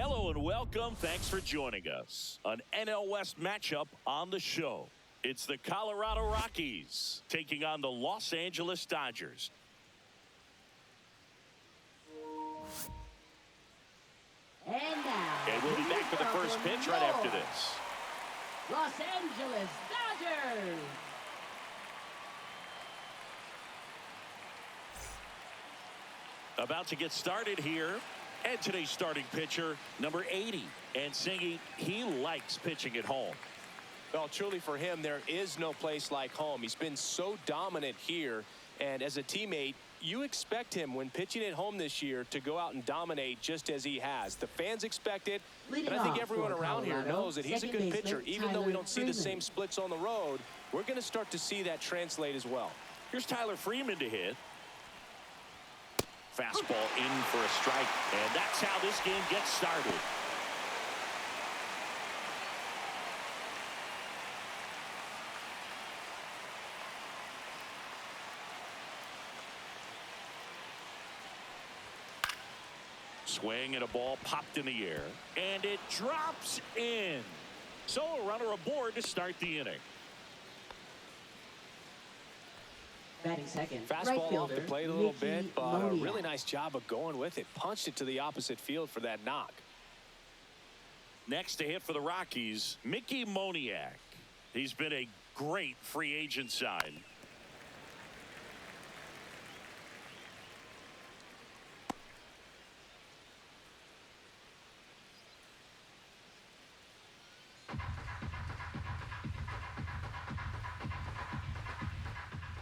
Hello and welcome. Thanks for joining us. An NL West matchup on the show. It's the Colorado Rockies taking on the Los Angeles Dodgers. And we'll be back for the first pitch right after this. Los Angeles Dodgers. About to get started here. And today's starting pitcher, number 80. And singing, he likes pitching at home. Well, truly for him, there is no place like home. He's been so dominant here. And as a teammate, you expect him when pitching at home this year to go out and dominate just as he has. The fans expect it. And I think everyone around here knows that he's a good pitcher. Even though we don't see the same splits on the road, we're going to start to see that translate as well. Here's Tyler Freeman to hit. Fastball in for a strike. And that's how this game gets started. Swing and a ball popped in the air. And it drops in. So a runner aboard to start the inning. Batting second. Fastball off the plate a little bit, but a really nice job of going with it. Punched it to the opposite field for that knock. Next to hit for the Rockies, Mickey Moniak. He's been a great free agent sign.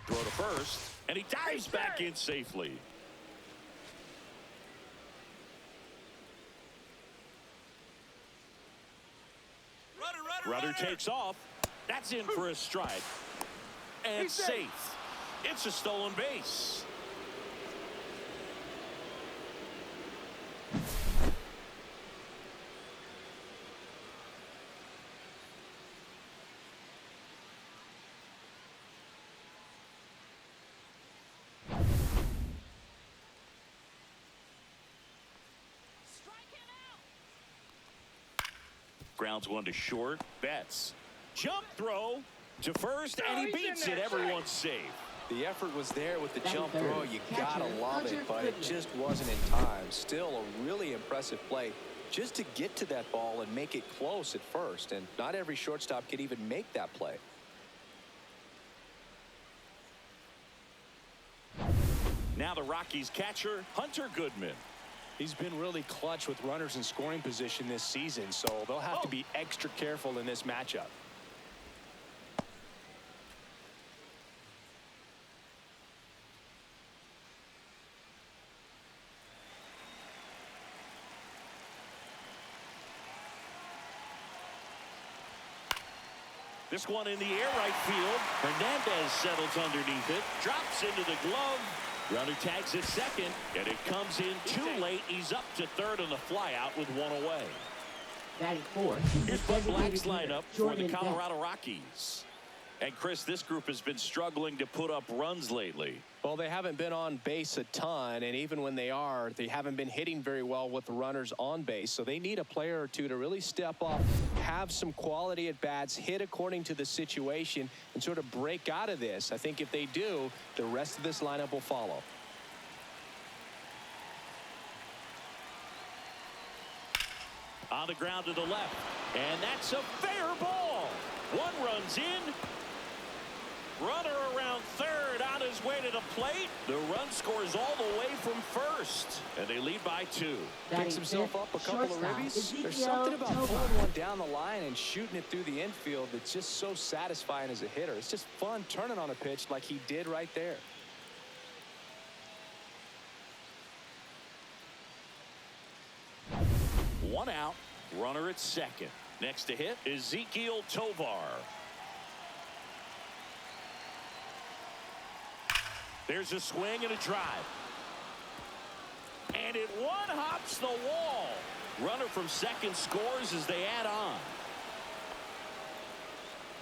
Throw to first, and he dives back in safely. Runner takes off. That's in for a strike. And safe. It's a stolen base. Grounds one to short. Betts. Jump throw to first, and he beats it. Everyone's safe. The effort was there with the jump throw. You gotta love it, but it just wasn't in time. Still a really impressive play just to get to that ball and make it close at first. And not every shortstop could even make that play. Now the Rockies catcher, Hunter Goodman. He's been really clutch with runners in scoring position this season, so they'll have to be extra careful in this matchup. This one in the air, right field. Hernandez settles underneath it, drops into the glove. Runner tags at second, and it comes in too late. He's up to third on the flyout with one away. Batting fourth. Here's Bud Black's lineup for the Colorado Rockies. And Chris, this group has been struggling to put up runs lately. Well, they haven't been on base a ton, and even when they are, they haven't been hitting very well with the runners on base. So they need a player or two to really step up, have some quality at bats, hit according to the situation, and sort of break out of this. I think if they do, the rest of this lineup will follow. On the ground to the left, and that's a fair ball. One runs in. Runner around third on his way to the plate. The run scores all the way from first, and they lead by 2. Picks himself up a couple of ribbies. There's something about pulling one down the line and shooting it through the infield that's just so satisfying as a hitter. It's just fun turning on a pitch like he did right there. One out, runner at second. Next to hit, Ezequiel Tovar. There's a swing and a drive. And it one-hops the wall. Runner from second scores as they add on.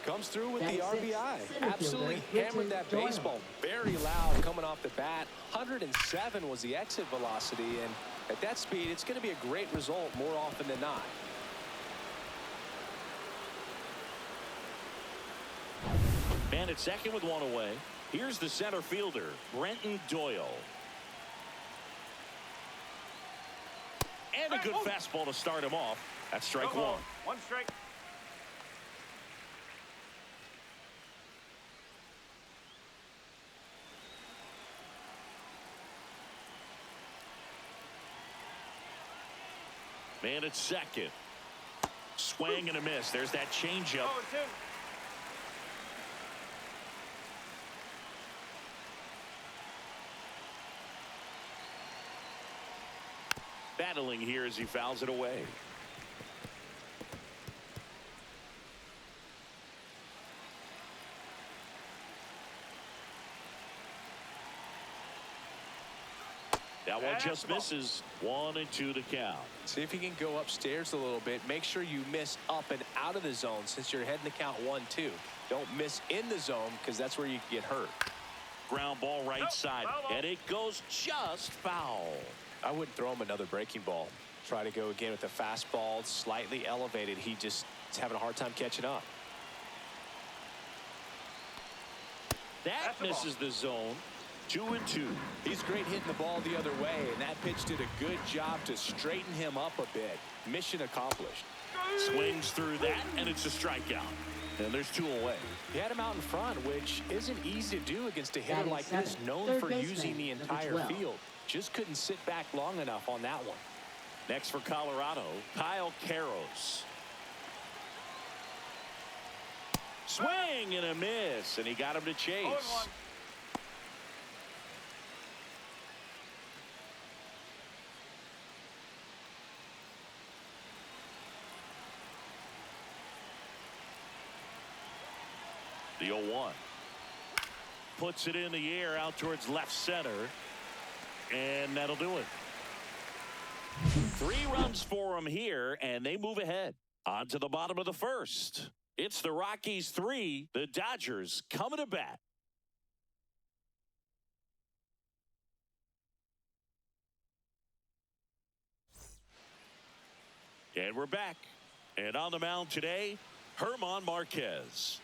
Comes through with the RBI. Absolutely hammered that baseball. Very loud coming off the bat. 107 was the exit velocity, and At that speed, it's going to be a great result more often than not. Man at second with one away. Here's the center fielder, Brenton Doyle. And a good fastball to start him off. That's strike one. One strike. Man at second. Swing and a miss. There's that changeup. Battling here as he fouls it away. That one just misses. 1-2 to count. See if you can go upstairs a little bit. Make sure you miss up and out of the zone since you're heading to count 1-2. Don't miss in the zone because that's where you can get hurt. Ground ball right side, and it goes just foul. I wouldn't throw him another breaking ball. Try to go again with the fastball, slightly elevated. He just is having a hard time catching up. That misses the zone. 2-2. He's great hitting the ball the other way, and that pitch did a good job to straighten him up a bit. Mission accomplished. Swings through that, and it's a strikeout. And there's 2 away. He had him out in front, which isn't easy to do against a hitter like this, known for using the entire field. Just couldn't sit back long enough on that one. Next for Colorado, Kyle Karros. Swing and a miss, and he got him to chase. The 0-1. Puts it in the air out towards left center. And that'll do it. 3 runs for him here, and they move ahead. On to the bottom of the first. It's the Rockies 3, the Dodgers coming to bat. And we're back. And on the mound today, German Marquez.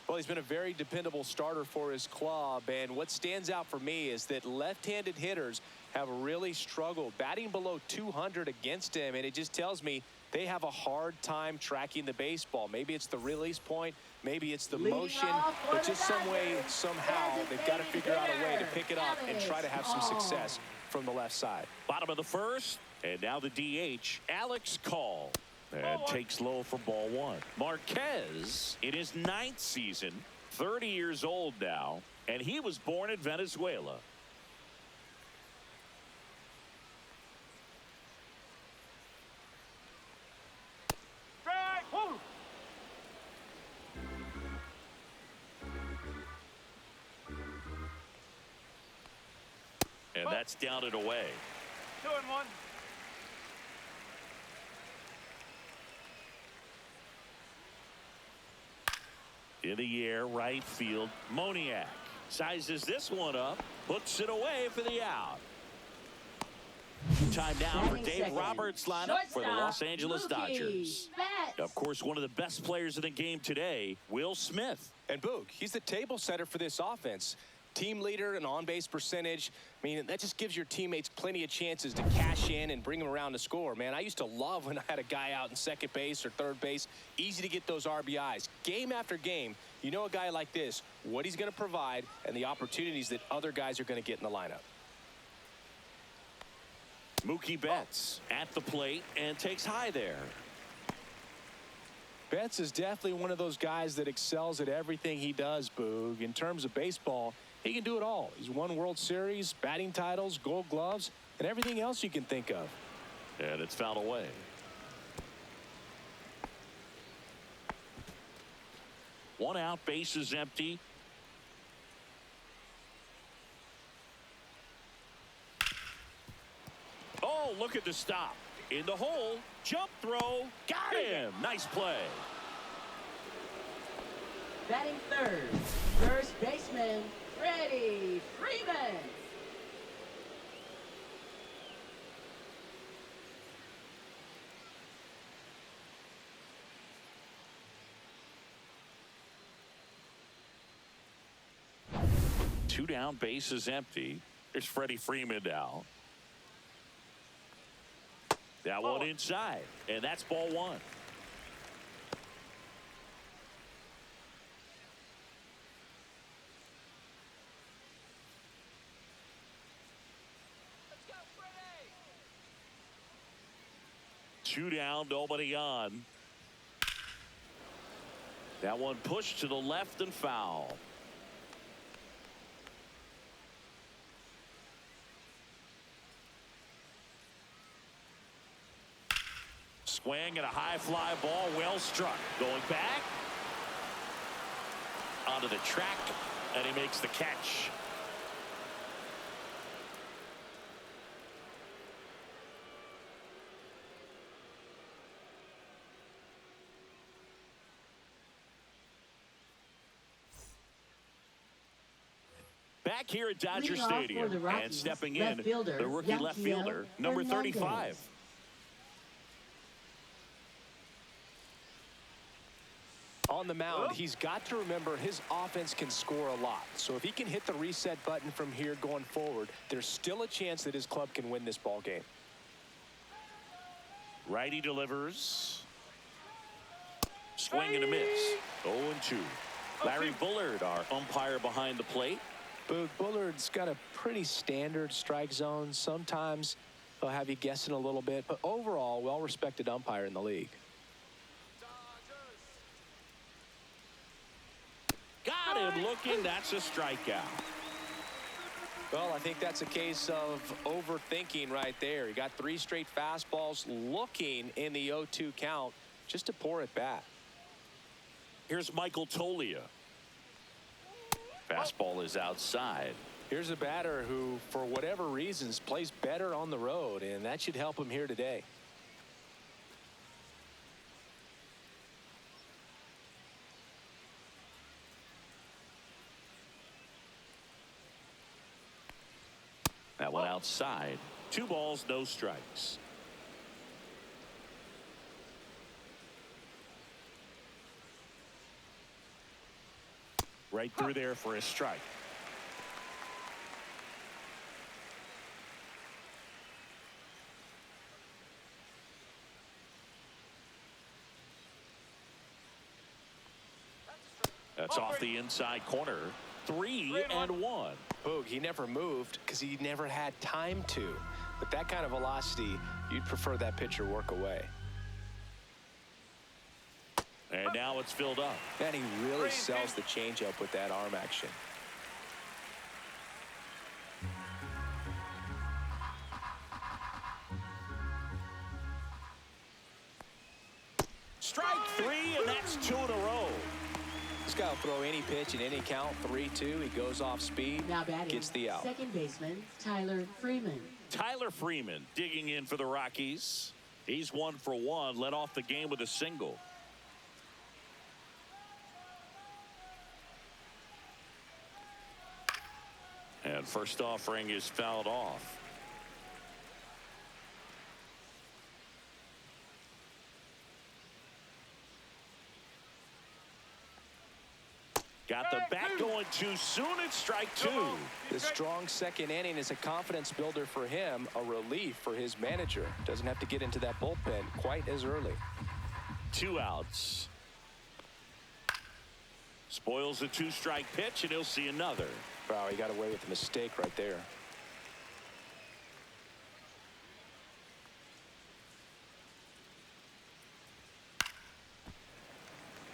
Well, he's been a very dependable starter for his club, and what stands out for me is that left-handed hitters have really struggled batting below 200 against him, and it just tells me they have a hard time tracking the baseball. Maybe it's the release point, maybe it's the motion, but just some way, somehow, they've got to figure out a way to pick it up and try to have some success from the left side. Bottom of the first, and now the DH, Alex Call. And takes low for ball 1. Marquez in his 9th season, 30 years old now, and he was born in Venezuela. And that's down and away. 2-1. In the air, right field, Moniak sizes this one up, puts it away for the out. Time now for Dave Roberts' lineup for the Los Angeles Dodgers. Of course, one of the best players in the game today, Will Smith. And Boog, he's the table setter for this offense. Team leader and on-base percentage. I mean, that just gives your teammates plenty of chances to cash in and bring them around to score. Man, I used to love when I had a guy out in second base or third base. Easy to get those RBIs. Game after game, you know a guy like this, what he's going to provide and the opportunities that other guys are going to get in the lineup. Mookie Betts at the plate and takes high there. Betts is definitely one of those guys that excels at everything he does, Boog. In terms of baseball, he can do it all. He's won World Series, batting titles, Gold Gloves, and everything else you can think of. And it's fouled away. One out, base is empty. Oh, look at the stop. In the hole, jump throw, got him. Nice play. Batting third, first baseman, Freddie Freeman. 2 down, bases empty. There's Freddie Freeman now. That one inside, and that's ball 1. Two down, nobody on. That one pushed to the left and foul. Swing and a high fly ball, well struck. Going back onto the track, and he makes the catch. Back here at Dodger Stadium, the Rockies, and stepping in, the rookie left fielder, number 35. On the mound, he's got to remember his offense can score a lot. So if he can hit the reset button from here going forward, there's still a chance that his club can win this ball game. Righty delivers. Swing and a miss. 0-2. Larry Bullard, our umpire behind the plate. Boog, Bullard's got a pretty standard strike zone. Sometimes he'll have you guessing a little bit, but overall, well-respected umpire in the league. Got him looking. That's a strikeout. Well, I think that's a case of overthinking right there. He got 3 straight fastballs looking in the 0-2 count just to pour it back. Here's Michael Tolia. Fastball is outside. Here's a batter who, for whatever reasons, plays better on the road, and that should help him here today. That one outside. 2 balls, no strikes. Right through there for a strike. That's off the inside corner. 3-1. Boog, he never moved because he never had time to. With that kind of velocity, you'd prefer that pitcher work away. And now it's filled up. And he really sells the changeup with that arm action. Strike 3, and that's 2 in a row. This guy will throw any pitch in any count. 3-2. He goes off speed, Now batting, gets the out. second baseman, Tyler Freeman. Tyler Freeman digging in for the Rockies. He's 1 for 1, led off the game with a single. And first offering is fouled off. Got the bat going too soon. It's strike 2. The strong second inning is a confidence builder for him, a relief for his manager. Doesn't have to get into that bullpen quite as early. 2 outs. Spoils the 2-strike pitch, and he'll see another. Wow, he got away with a mistake right there.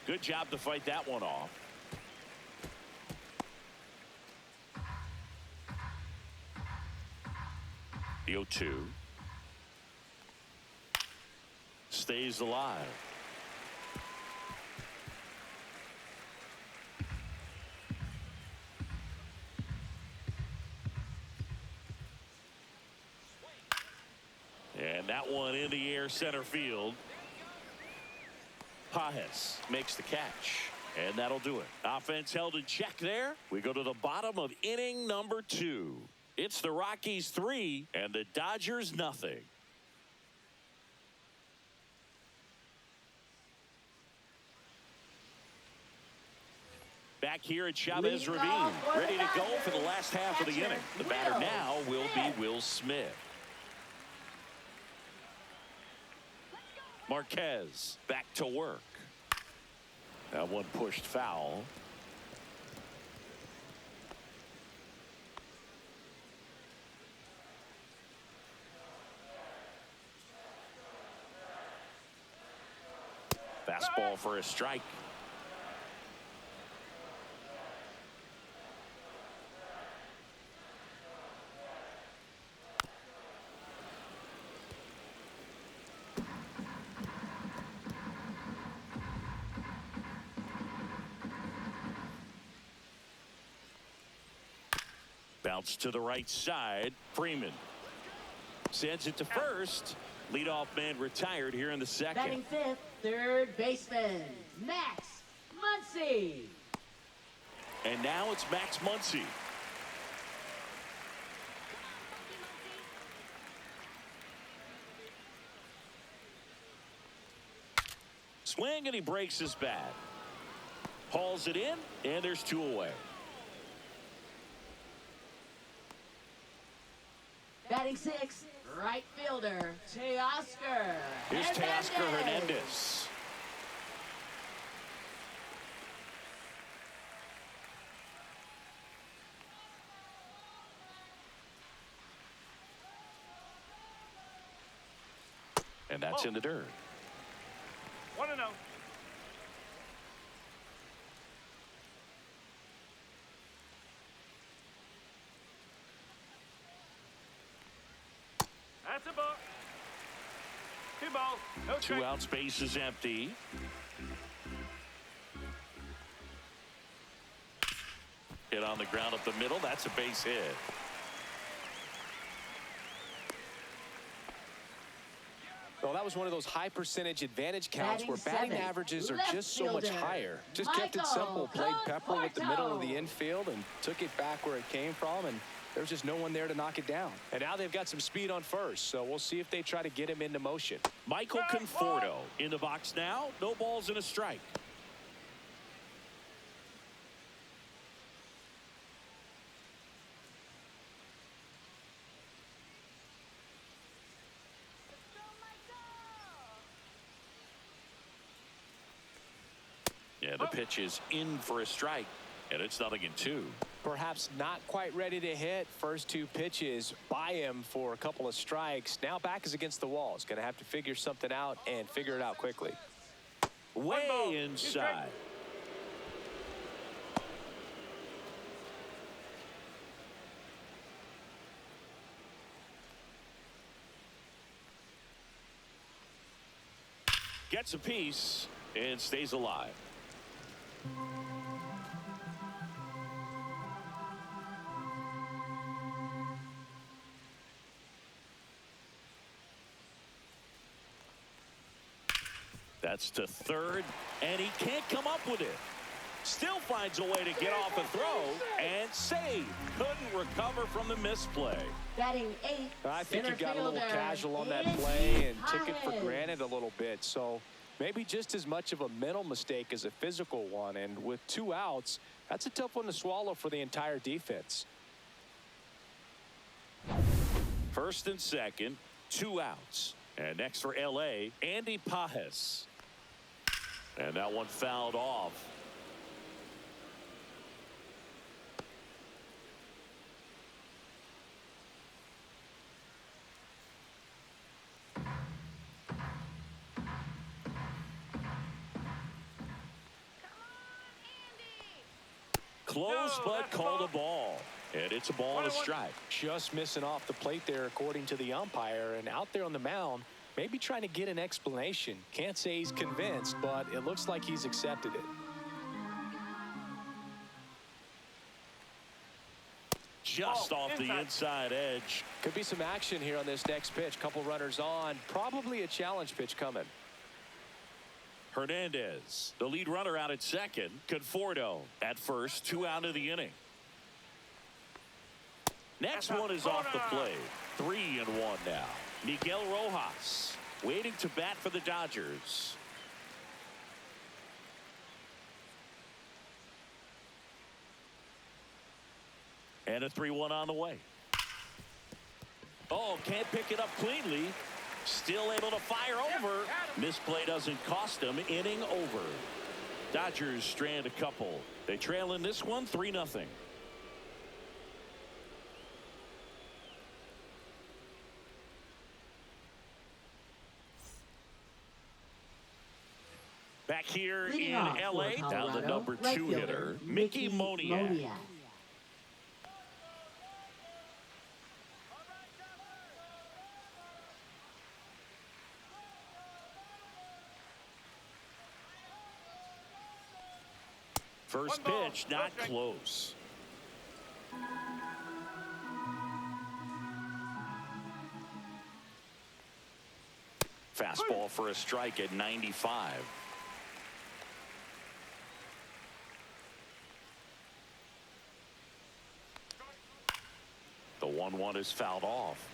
Good job to fight that one off. The 0-2. Stays alive. And that one in the air center field. Pajes makes the catch. And that'll do it. Offense held in check there. We go to the bottom of inning number 2. It's the Rockies 3 and the Dodgers nothing. back here at Chavez Ravine, ready to go for the last half of the inning. The batter now will be Will Smith. Marquez back to work. That one pushed foul. Fastball for a strike. Bounce to the right side. Freeman sends it to first. Leadoff man retired here in the second. Batting fifth, third baseman, Max Muncy. And now it's Max Muncy. Swing, and he breaks his bat. Hauls it in, and there's two away. Batting sixth, right fielder, Teoscar. Here's Teoscar Hernandez. And that's in the dirt. 1-0. That's a ball. 2 balls. No Two strike. outs, base is empty. Hit on the ground up the middle. That's a base hit. Well, that was one of those high percentage advantage counts Batting where batting seventh, averages are left just so much fielder, higher. Just kept it simple. Played Pepper with the middle of the infield and took it back where it came from. And there was just no one there to knock it down. And now they've got some speed on first. So we'll see if they try to get him into motion. Michael Conforto in the box now. No balls and a strike. Yeah, the pitch is in for a strike, and it's 0-2. Perhaps not quite ready to hit. First two pitches by him for a couple of strikes. Now back is against the wall. He's going to have to figure something out and figure it out quickly. Way inside. Gets a piece and stays alive. That's to third, and he can't come up with it. Still finds a way to get off a throw and save. Couldn't recover from the misplay. Batting eighth, I think center he got a little fielder, casual on that Izzy play and took it for Hines. granted a little bit. So maybe just as much of a mental mistake as a physical one. And with 2 outs, that's a tough one to swallow for the entire defense. First and second, 2 outs. And next for L.A., Andy Pajes. And that one fouled off. Close, but called a ball. And it's a ball and a strike. Just missing off the plate there, according to the umpire. And out there on the mound, maybe trying to get an explanation. Can't say he's convinced, but it looks like he's accepted it. Just off the inside edge. Could be some action here on this next pitch. Couple runners on. Probably a challenge pitch coming. Hernandez, the lead runner out at second. Conforto at first, 2 out of the inning. Next one is off the plate. 3-1 now. Miguel Rojas waiting to bat for the Dodgers. And a 3-1 on the way. Oh, can't pick it up cleanly. Still able to fire over. Misplay doesn't cost them. Inning over. Dodgers strand a couple. They trail in this one 3-0. Back here Leading in off L.A., for down the Colorado, number right 2 fielder, hitter, Mickey Moniak. First pitch, not close. Fastball for a strike at 95. The 1-1 is fouled off.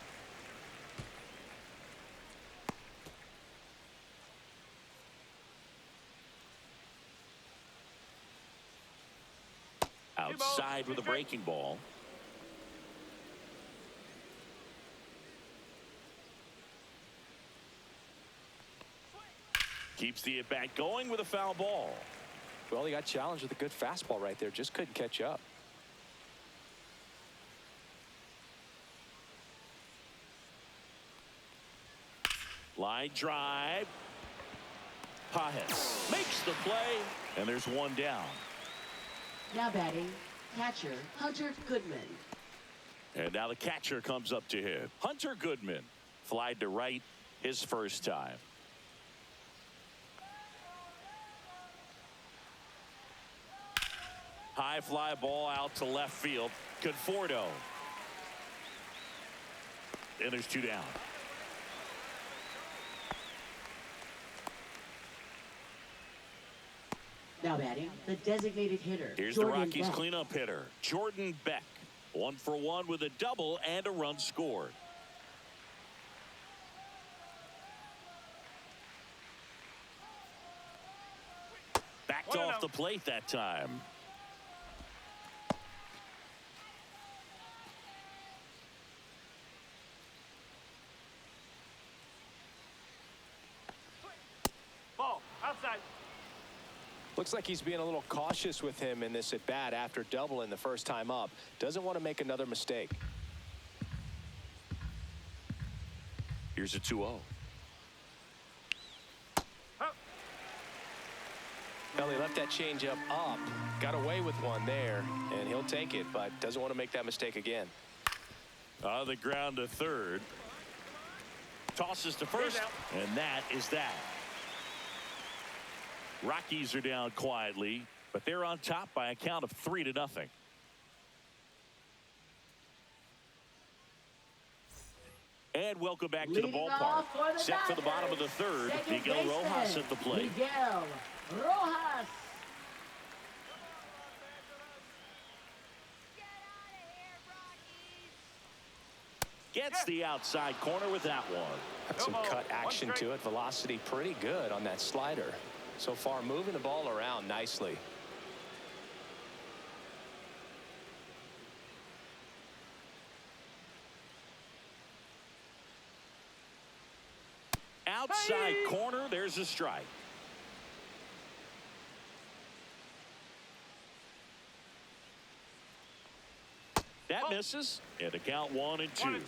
Outside with a breaking ball. Keeps the at-bat going with a foul ball. Well, he got challenged with a good fastball right there. Just couldn't catch up. Line drive. Pajes makes the play, and there's one down. Now batting, catcher Hunter Goodman. And now the catcher comes up to hit. Hunter Goodman flied to right his first time. High fly ball out to left field. Conforto. And there's 2 down. Now batting, the designated hitter. Here's Jordan the Rockies Beck. cleanup hitter, Jordan Beck. 1 for 1 with a double and a run scored. Backed off the plate that time. Ball outside. Looks like he's being a little cautious with him in this at bat after doubling the first time up. Doesn't want to make another mistake. Here's a 2-0. Well, he left that changeup up, got away with one there, and he'll take it, but doesn't want to make that mistake again. On the ground to third. Tosses to first, and that is that. Rockies are down quietly, but they're on top by a count of 3-0. And welcome back to the Leading ballpark. off for the Set for the bottom of the Dodgers, third. second Miguel baseman, Rojas at the plate. Miguel Rojas. Gets the outside corner with that one. Got some cut action to it. Velocity pretty good on that slider. So far, moving the ball around nicely. Outside corner, there's a strike. That misses, and the count 1-2. 1-2.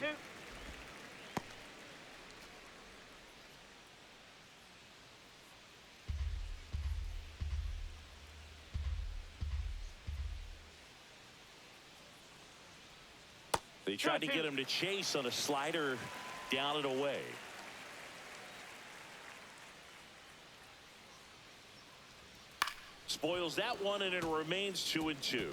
They tried to get him to chase on a slider down and away. Spoils that one, and it remains 2-2.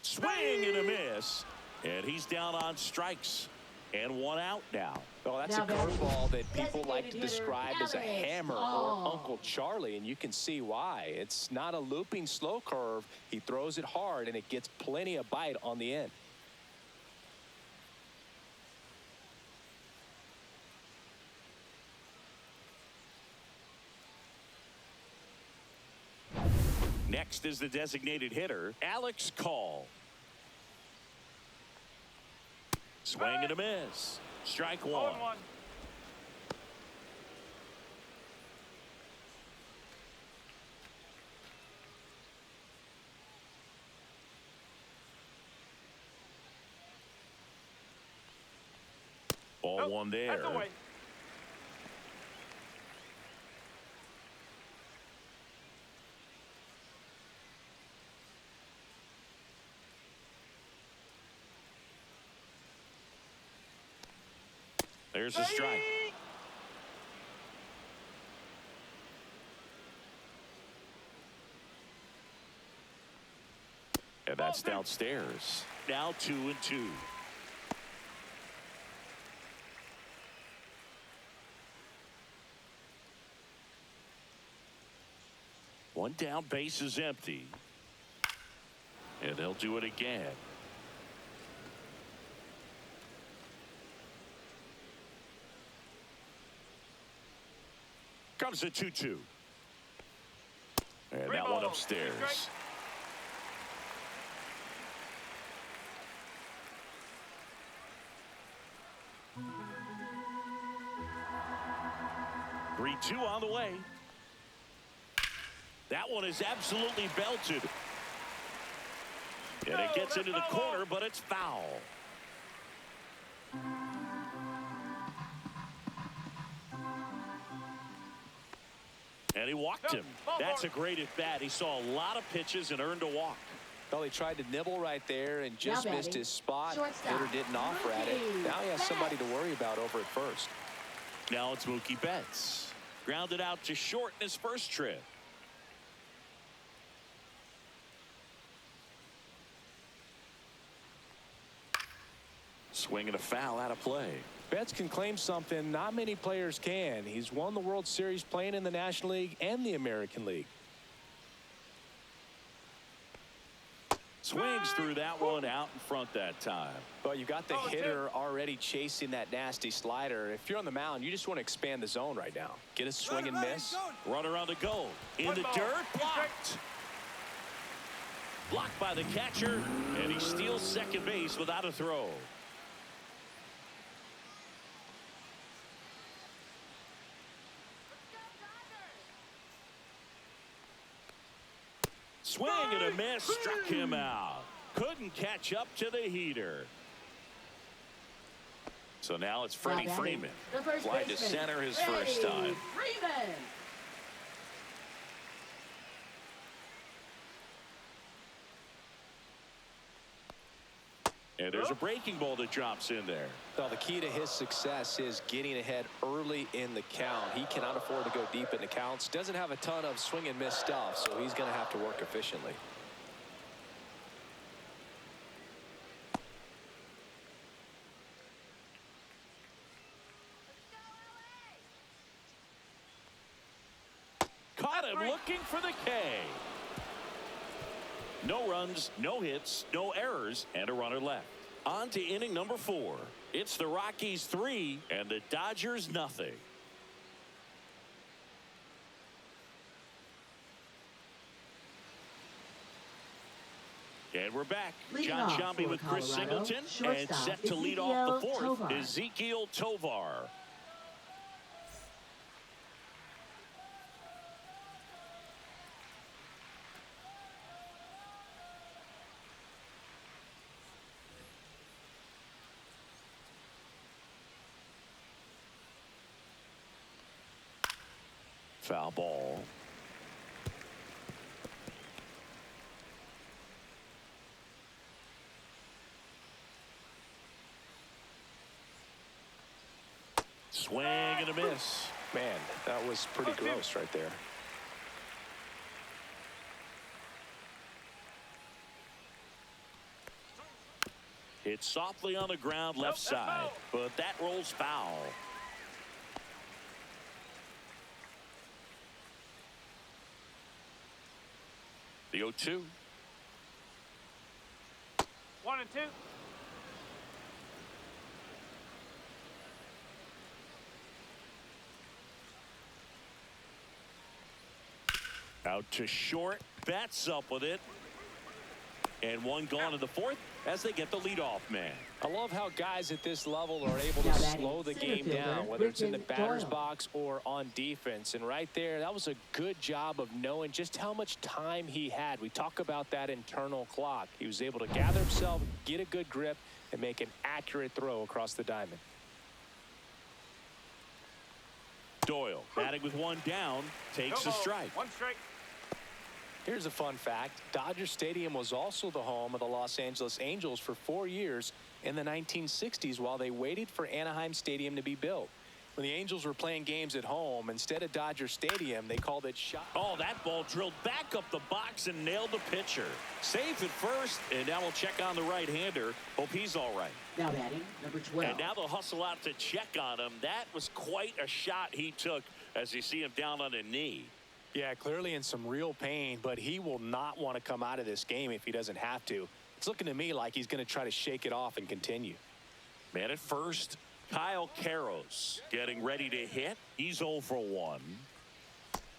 Swing and a miss, and he's down on strikes and 1 out now. Well, that's Now a batting, curveball that people like to designated hitter, describe as a Alex hammer Hall. or Uncle Charlie, and you can see why. It's not a looping slow curve. He throws it hard, and it gets plenty of bite on the end. Next is the designated hitter, Alex Call. Swing and a miss. Strike one. 0-1. Ball one there. That's away. There's a strike. And that's downstairs. Now 2-2. One down, base is empty. And they'll do it again. Comes the 2-2. And that one upstairs. Three, 2 on the way. That one is absolutely belted. And it gets into the corner, but it's foul. And he walked him. That's a great at bat. He saw a lot of pitches and earned a walk. Well, he tried to nibble right there and just missed his spot. Hitter didn't offer at it. Now he has somebody to worry about over at first. Now it's Mookie Betts. Grounded out to short in his first trip. Swing and a foul out of play. Betts can claim something not many players can. He's won the World Series playing in the National League and the American League. Swings through that one out in front that time. Well, you got the hitter already chasing that nasty slider. If you're on the mound, you just want to expand the zone right now. Get a swing and miss. Runner on the go. In the dirt. Blocked. Blocked by the catcher. And he steals second base without a throw. Swing and a miss. Struck him out. Couldn't catch up to the heater. So now it's Freddie Freeman. Fly to center his first time. Freeman. And there's a breaking ball that drops in there. Well, the key to his success is getting ahead early in the count. He cannot afford to go deep in the counts. Doesn't have a ton of swing and miss stuff, so he's going to have to work efficiently. Caught him looking for the K. No runs, no hits, no errors, and a runner left. On to inning number 4. It's the Rockies 3 and the Dodgers nothing. And we're back. John Shambi with Chris Singleton. And set to lead off the 4th, Ezekiel Tovar. Foul ball. Swing and a miss. Man, that was pretty gross right there. Hit softly on the ground left side, but that rolls foul. The 0-2. 1 and 2. Out to short. Bats up with it. And one gone in the fourth as they get the leadoff man. I love how guys at this level are able to slow the game down, whether it's in the batter's box or on defense. And right there, that was a good job of knowing just how much time he had. We talk about that internal clock. He was able to gather himself, get a good grip, and make an accurate throw across the diamond. Doyle batting with one down, takes a strike. One strike. Here's a fun fact. Dodger Stadium was also the home of the Los Angeles Angels for 4 years in the 1960s while they waited for Anaheim Stadium to be built. When the Angels were playing games at home, instead of Dodger Stadium, they called it shot. Oh, that ball drilled back up the box and nailed the pitcher. Safe at first, and now we'll check on the right-hander. Hope he's all right. Now batting, number 12. And now they'll hustle out to check on him. That was quite a shot he took as you see him down on a knee. Yeah, clearly in some real pain, but he will not want to come out of this game if he doesn't have to. It's looking to me like he's going to try to shake it off and continue. Man at first, Kyle Karros getting ready to hit. He's 0 for 1.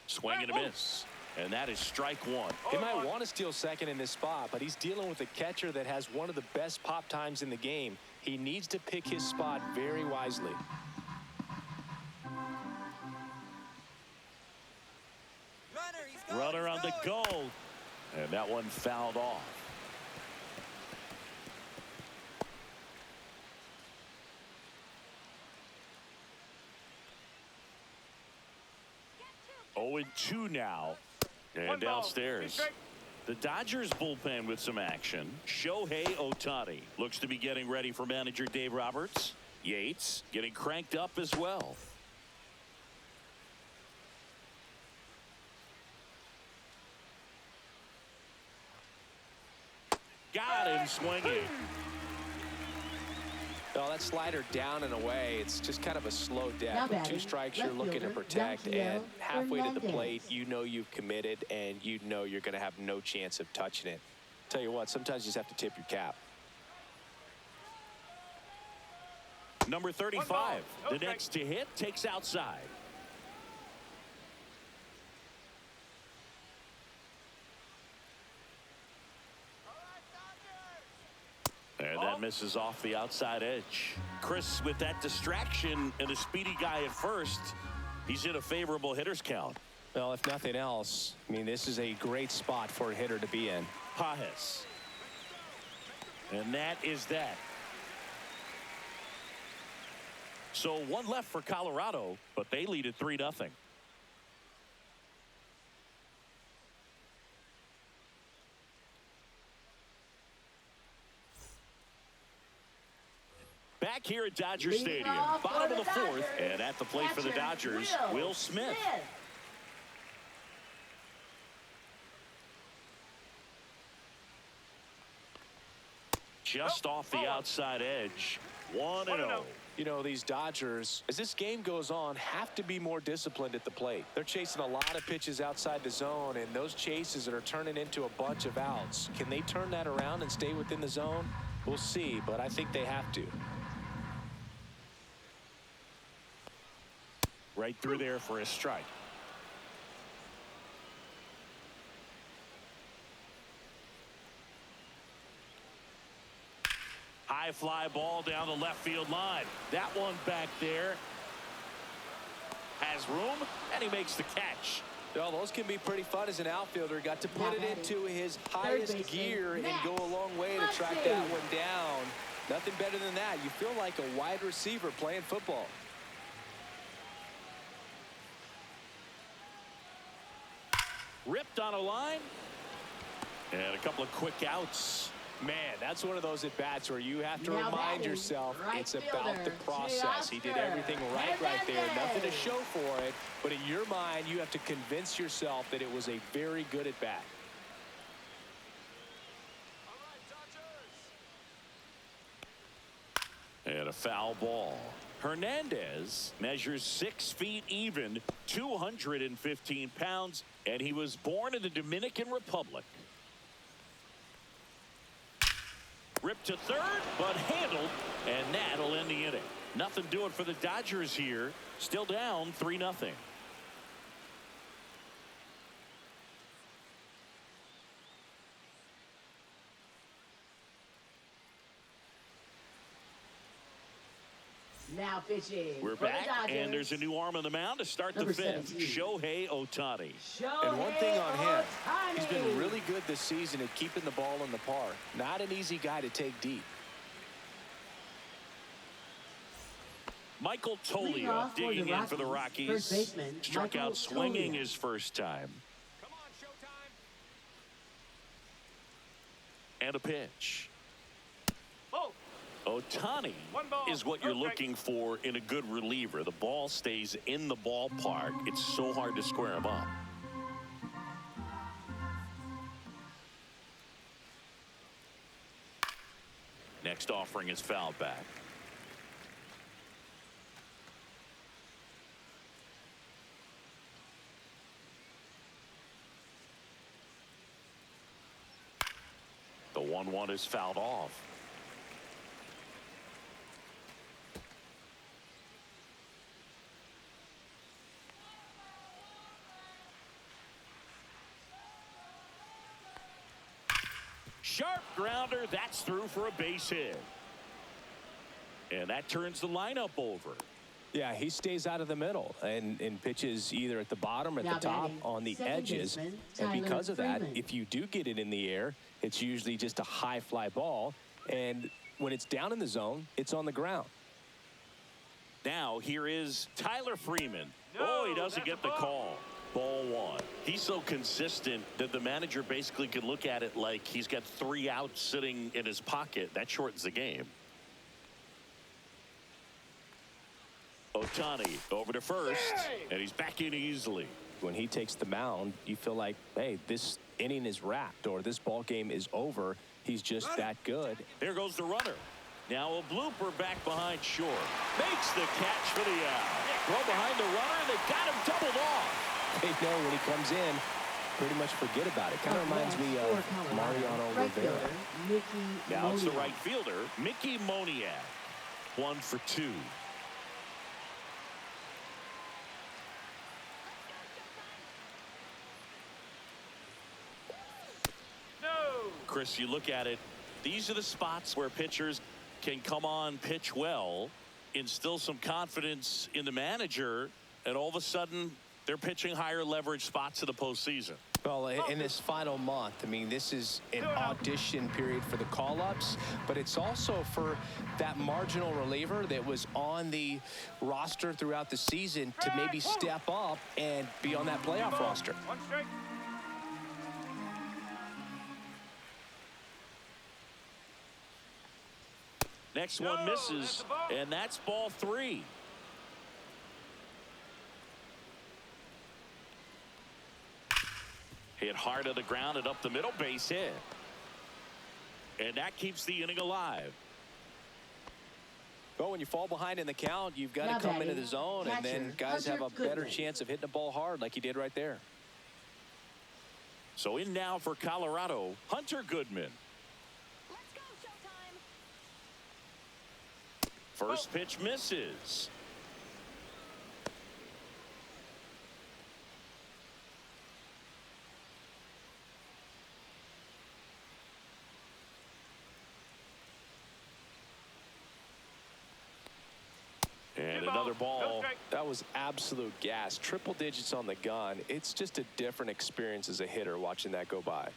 Swing and a miss. And that is strike one. He might want to steal second in this spot, but he's dealing with a catcher that has one of the best pop times in the game. He needs to pick his spot very wisely. Runner on the go. And that one fouled off. Oh, and 2 now. And downstairs. The Dodgers bullpen with some action. Shohei Ohtani looks to be getting ready for manager Dave Roberts. Yates getting cranked up as well. Got him swinging. Oh, that slider down and away. It's just kind of a slow death. With 2 strikes, you're looking to protect, and halfway to the plate, you know you've committed, and you know you're going to have no chance of touching it. Tell you what, sometimes you just have to tip your cap. Number 35, the next to hit, takes outside. And that misses off the outside edge. Chris, with that distraction and a speedy guy at first, he's in a favorable hitter's count. Well, if nothing else, I mean, this is a great spot for a hitter to be in. Pajes. And that is that. So 1 left for Colorado, but they lead at 3-0. Back here at Dodger Stadium, bottom of the 4th, and at the plate for the Dodgers, Will Smith. Just off the outside edge, 1-0. You know, these Dodgers, as this game goes on, have to be more disciplined at the plate. They're chasing a lot of pitches outside the zone, and those chases are turning into a bunch of outs. Can they turn that around and stay within the zone? We'll see, but I think they have to. Right through there for a strike. High fly ball down the left field line. That one back there has room, and he makes the catch. Well, those can be pretty fun as an outfielder. Got to put it into his highest gear and go a long way to track that one down. Nothing better than that. You feel like a wide receiver playing football. Ripped on a line. And a couple of quick outs. Man, that's one of those at-bats where you have to remind yourself it's about the process. He did everything right there. Nothing to show for it. But in your mind, you have to convince yourself that it was a very good at-bat. And a foul ball. Hernandez measures 6 feet even, 215 pounds, and he was born in the Dominican Republic. Ripped to third, but handled, and that'll end the inning. Nothing doing for the Dodgers here. Still down 3-0. Now pitching. We're for the back, Dodgers, and there's a new arm on the mound to start the number fifth. 17. Shohei Ohtani. And one thing on him, Ohtani. he's been really good this season at keeping the ball in the park. Not an easy guy to take deep. Michael Leading Toglia off for digging the in for the Rockies, Rockies. first baseman, Struck Michael out swinging Toglia. his first time. Come on, showtime. And a pitch. Oh, Ohtani One ball, is what you're no strike. looking for in a good reliever. The ball stays in the ballpark. It's so hard to square him up. Next offering is fouled back. The 1-1 is fouled off. Sharp grounder. That's through for a base hit. And that turns the lineup over. Yeah, he stays out of the middle and pitches either at the bottom or at Now the top batting, on the second edges. baseman, And Tyler because of that, Freeman. if you do get it in the air, it's usually just a high fly ball. And when it's down in the zone, it's on the ground. Now here is Tyler Freeman. No, He doesn't that's get a the ball. call. Ball one. He's so consistent that the manager basically can look at it like he's got 3 outs sitting in his pocket. That shortens the game. Ohtani over to first, and he's back in easily. When he takes the mound, you feel like, hey, this inning is wrapped or this ball game is over. He's just that good. There goes the runner. Now a blooper back behind short. Makes the catch for the out. Throw behind the runner, and they've got him doubled off. They know when he comes in, pretty much forget about it. Kind of reminds me of Mariano right Rivera. fielder, Mickey Now it's the Moniak. right fielder, Mickey Moniak. 1 for 2. no. Chris, you look at it, these are the spots where pitchers can come on, pitch well, instill some confidence in the manager, and all of a sudden they're pitching higher leverage spots in the postseason. Well, in this final month, I mean, this is an audition period for the call-ups, but it's also for that marginal reliever that was on the roster throughout the season to maybe step up and be on that playoff roster. One strike. Next one No, misses, that's a ball. and that's ball 3. Hit hard on the ground and up the middle, base hit. And that keeps the inning alive. Well, when you fall behind in the count, you've got Now to come into batting, the zone, and then catcher, guys have a Hunter better Goodman. chance of hitting the ball hard like he did right there. So in now for Colorado, Hunter Goodman. Let's go, Showtime. First pitch misses. And another No ball. strike. That was absolute gas. Triple digits on the gun. It's just a different experience as a hitter watching that go by.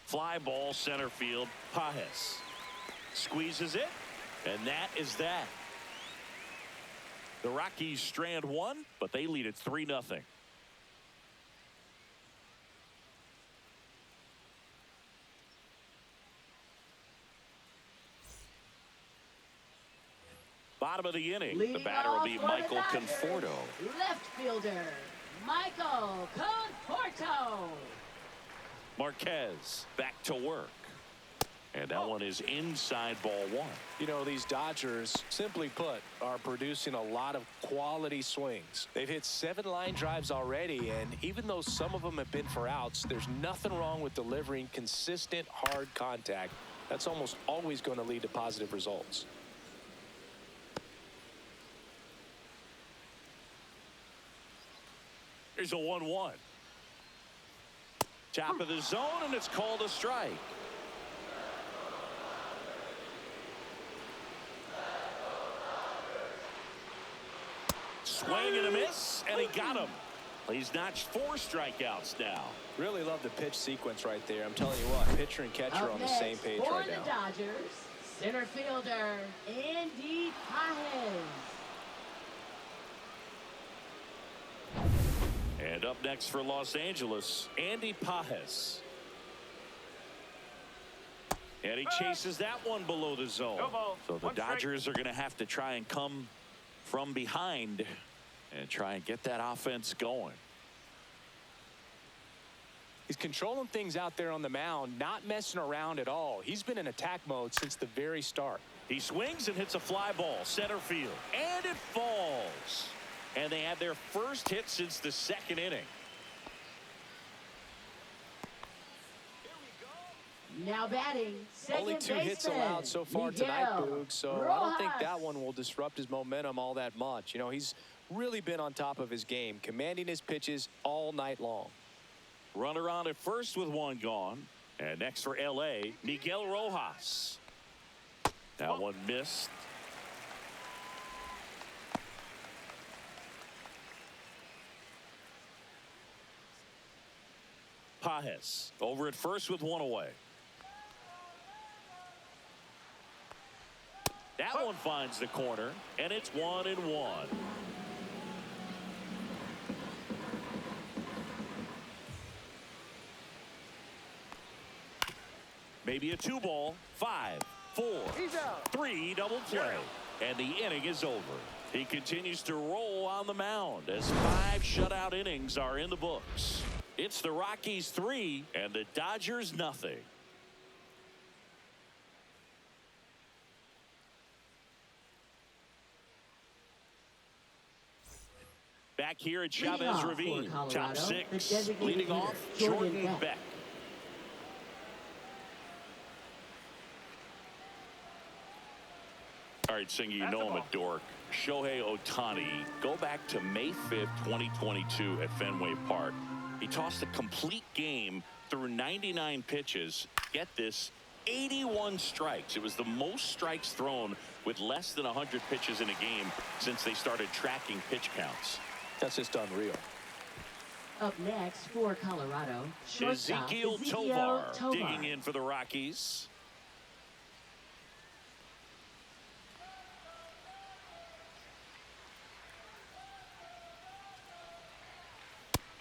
Fly ball center field. Pajes squeezes it, and that is that. The Rockies strand 1, but they lead it 3-0. Bottom of the inning. The Leading batter will off be for the Michael Dodgers, Conforto. Left fielder, Michael Conforto. Marquez back to work. And that one is inside ball 1. You know, these Dodgers, simply put, are producing a lot of quality swings. They've hit 7 line drives already, and even though some of them have been for outs, there's nothing wrong with delivering consistent, hard contact. That's almost always going to lead to positive results. Here's a 1-1. Top of the zone, and it's called a strike. swing and a miss, and he got him. He's notched 4 strikeouts now. Really love the pitch sequence right there. I'm telling you what, pitcher and catcher Up on the next same page for right the now. Dodgers, center fielder Andy Pajes. And up next for Los Angeles, Andy Pajes. And he chases that one below the zone. No ball. So the One strike. Dodgers are going to have to try and come from behind and try and get that offense going. He's controlling things out there on the mound, not messing around at all. He's been in attack mode since the very start. He swings and hits a fly ball center field, and it falls. And they have their first hit since the 2nd inning. Now batting, second Only 2 hits baseman, allowed so far tonight, Miguel Boog, so I don't think that Rojas. one will disrupt his momentum all that much. You know, he's really been on top of his game, commanding his pitches all night long. Runner on at first with 1 gone. And next for L.A., Miguel Rojas. That one missed. Pajes over at first with 1 away. That one finds the corner, and it's 1-1. Maybe a 2-ball, 5, 4, 3 double play, and the inning is over. He continues to roll on the mound as 5 shutout innings are in the books. It's the Rockies 3 and the Dodgers nothing. Back here at Leading Chavez off for Ravine, Colorado, top the 6. designated Leading hitter, off, Jordan Jordan Beck. Beck. All right, Singer, you know I'm a dork. Shohei Ohtani, go back to May 5th, 2022 at Fenway Park. He tossed a complete game through 99 pitches. Get this, 81 strikes. It was the most strikes thrown with less than 100 pitches in a game since they started tracking pitch counts. That's just unreal. Up next for Colorado, shortstop Ezekiel Ezekiel Tovar digging in for the Rockies.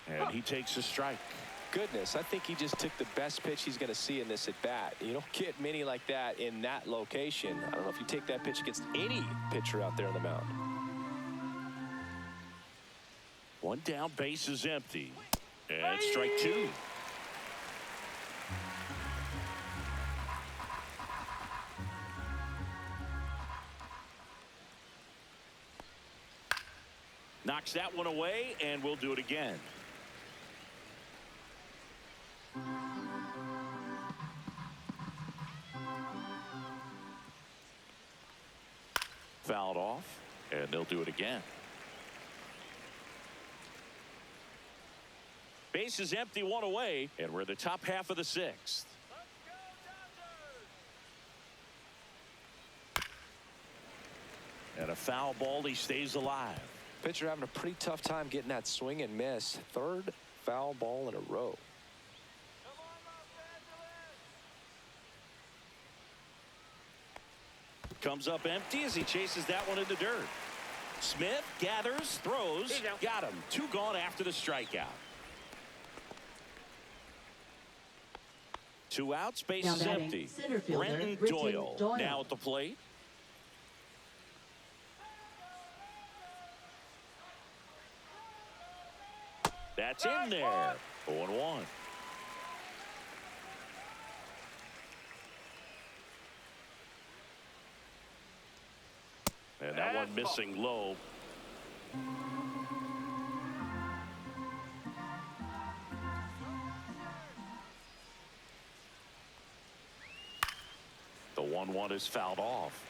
And he takes a strike. Goodness, I think he just took the best pitch he's going to see in this at bat. You don't get many like that in that location. I don't know if you take that pitch against any pitcher out there on the mound. 1 down, base is empty. And strike 2. Knocks that one away, and we'll do it again. Fouled off, and they'll do it again. Base is empty, 1 away, and we're in the top half of the 6th. And a foul ball, he stays alive. Pitcher having a pretty tough time getting that swing and miss. 3rd foul ball in a row. Comes up empty as he chases that one in the dirt. Smith gathers, throws, got him. 2 gone after the strikeout. 2 outs, base Now is batting, empty. center fielder, Brenton Britton Doyle Doyle. now at the plate. That's in there. 0-1. And that one missing low. The 1-1 is fouled off.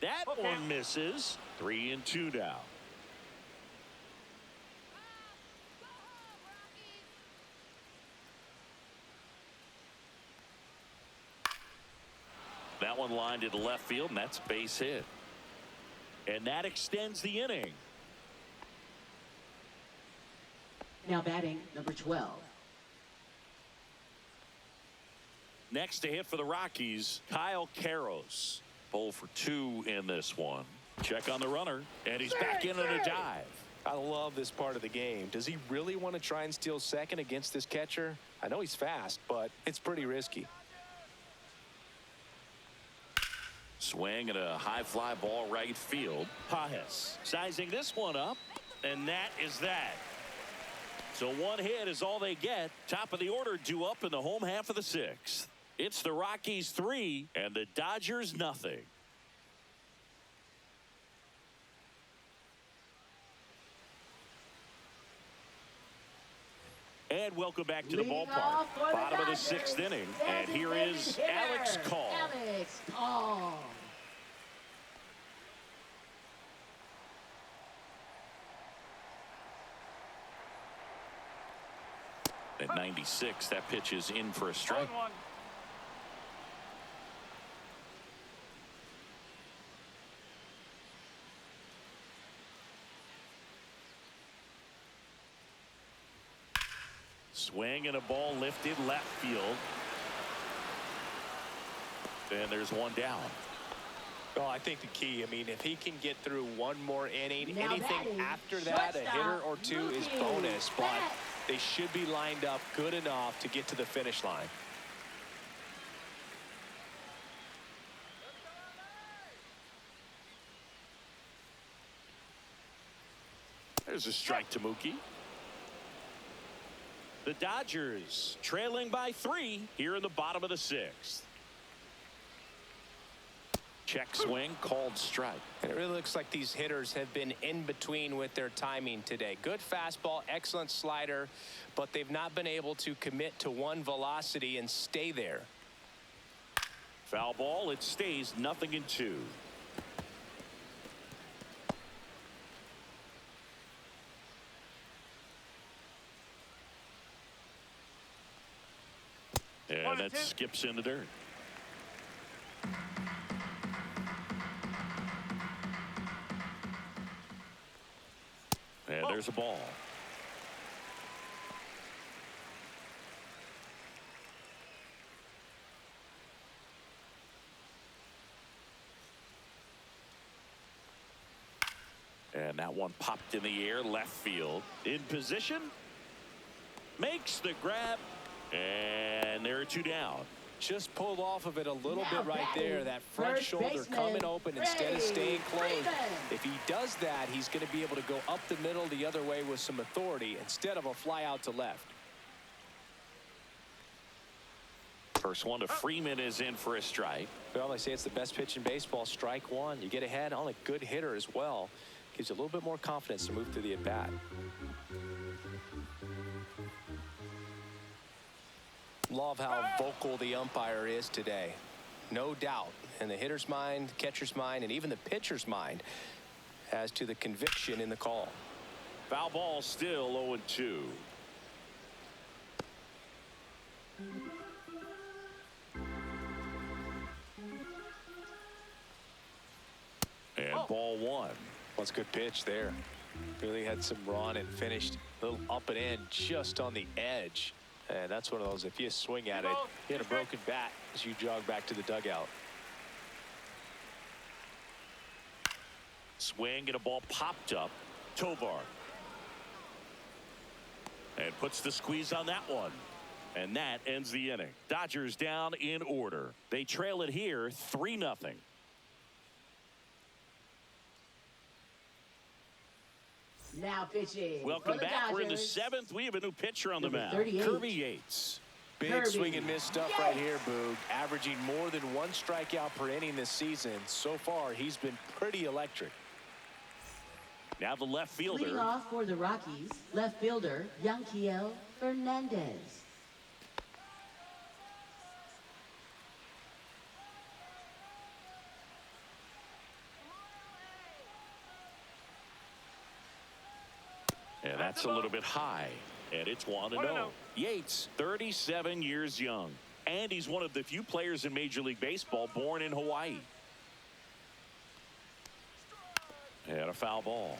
That Okay. one misses. 3-2 now. That one lined into left field, and that's a base hit. And that extends the inning. Now batting, number 12. Next to hit for the Rockies, Kyle Karros. 0 for 2 in this one. Check on the runner, and he's back in on a dive. I love this part of the game. Does he really want to try and steal second against this catcher? I know he's fast, but it's pretty risky. Swing and a high fly ball right field. Pajes sizing this one up, and that is that. So one hit is all they get. Top of the order due up in the home half of the sixth. It's the Rockies 3 and the Dodgers nothing. And welcome back to the ballpark. Bottom of the sixth inning. And here is Alex Call. Alex Call. At 96, that pitch is in for a strike. 1-1. Swing and a ball lifted left field. And there's one down. Well, I think the key, I mean, if he can get through one more inning, Now anything batting, after that, a hitter or two is Mookie bonus, but Betts. they should be lined up good enough to get to the finish line. There's a strike to Mookie. The Dodgers trailing by 3 here in the bottom of the sixth. Check swing, called strike. And it really looks like these hitters have been in between with their timing today. Good fastball, excellent slider, but they've not been able to commit to one velocity and stay there. Foul ball, it stays 0-2. And that 1-2. skips in the dirt. And there's a ball. And that one popped in the air, left field. In position. Makes the grab. And there are 2 down. Just pulled off of it a little Now bit right batting, there. That front first shoulder baseman, coming open instead of Freddie staying closed. Freeman. If he does that, he's going to be able to go up the middle the other way with some authority instead of a fly out to left. First one to Freeman is in for a strike. Well, they say it's the best pitch in baseball. Strike one. You get ahead on a good hitter as well. Gives you a little bit more confidence to move through the at-bat. Love how vocal the umpire is today. No doubt in the hitter's mind, catcher's mind, and even the pitcher's mind as to the conviction in the call. Foul ball still 0-2. And ball 1. That's a good pitch there. Really had some run and finished a little up and in just on the edge. And that's one of those, if you swing at it, you hit a broken bat as you jog back to the dugout. Swing and a ball popped up. Tovar. And puts the squeeze on that one. And that ends the inning. Dodgers down in order. They trail it here 3-0. Now pitching. Welcome for the back. We're in the Dodgers. 7th. We have a new pitcher on the Number mound. 38. Kirby Yates. Big Kirby swing and miss stuff Yates. right here, Boog. Averaging more than 1 strikeout per inning this season. So far, he's been pretty electric. Now the left Leading fielder. off for the Rockies, left fielder, Yanquiel Fernandez. That's a little bit high. And it's 1-0. Yates, 37 years young. And he's one of the few players in Major League Baseball born in Hawaii. And a foul ball.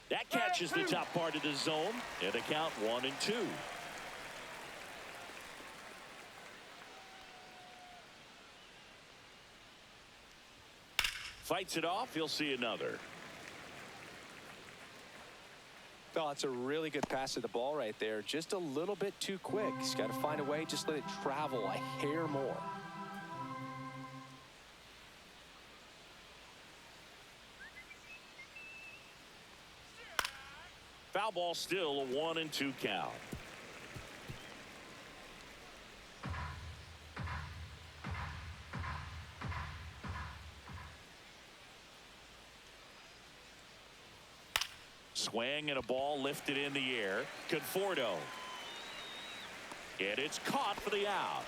That catches the top part of the zone. And the count 1-2. Fights it off. He'll see another. Oh, it's a really good pass to the ball right there. Just a little bit too quick. He's got to find a way. Just let it travel a hair more. Foul ball, still a 1-2 count. Swing and a ball lifted in the air. Conforto. And it's caught for the out.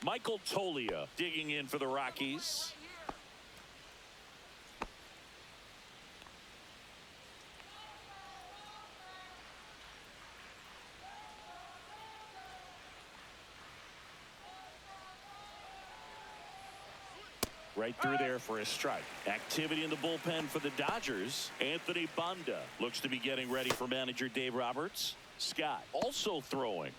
Michael Tolia digging in for the Rockies. Right through there for a strike. Activity in the bullpen for the Dodgers. Anthony Banda looks to be getting ready for manager Dave Roberts. Scott also throwing.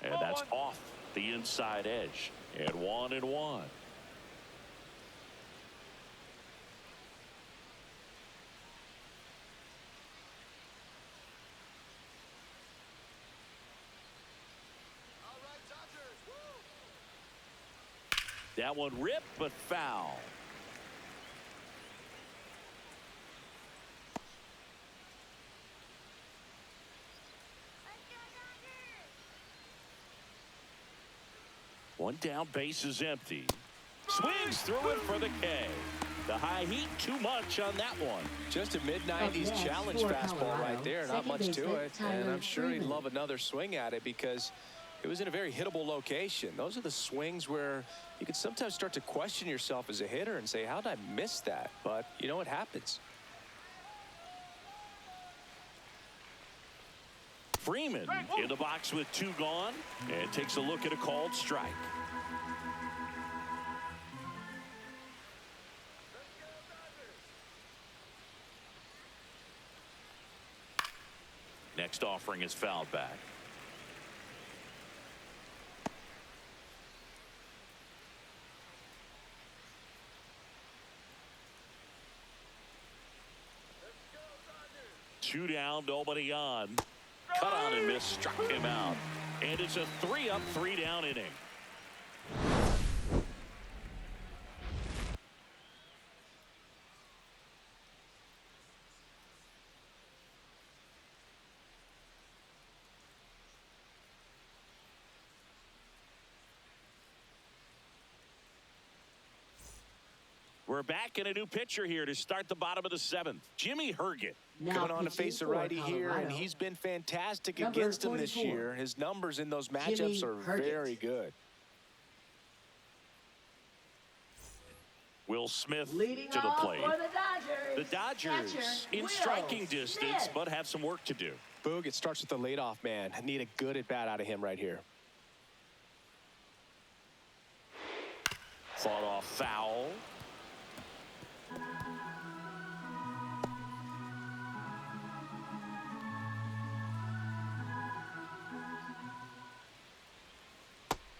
And that's off the inside edge. And 1-1. That one ripped, but foul. One down, base is empty. Swings through it for the K. The high heat, too much on that one. Just a mid-90s challenge fastball right there. Not much to it. And I'm sure he'd love another swing at it because it was in a very hittable location. Those are the swings where you can sometimes start to question yourself as a hitter and say, how did I miss that? But, you know, it happens. Freeman in the box with 2 gone and takes a look at a called strike. Next offering is fouled back. Two down, nobody on. Cut on and miss, struck him out. And it's a 3-up, 3-down inning. We're back in a new pitcher here to start the bottom of the 7th. Jimmy Herget. Coming on to face a righty here, and he's been fantastic against him this year. His numbers in those matchups are very good. Will Smith to the plate. The Dodgers in striking distance, but have some work to do. Boog, it starts with the leadoff man. I need a good at-bat out of him right here. Fought off foul.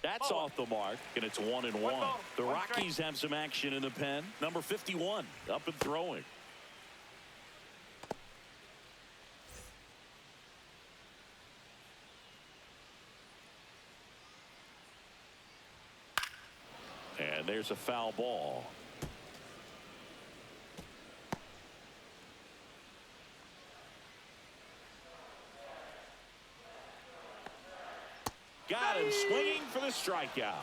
That's off the mark, and it's 1-1. The Rockies have some action in the pen. Number 51 up and throwing. And there's a foul ball. Swinging for the strikeout.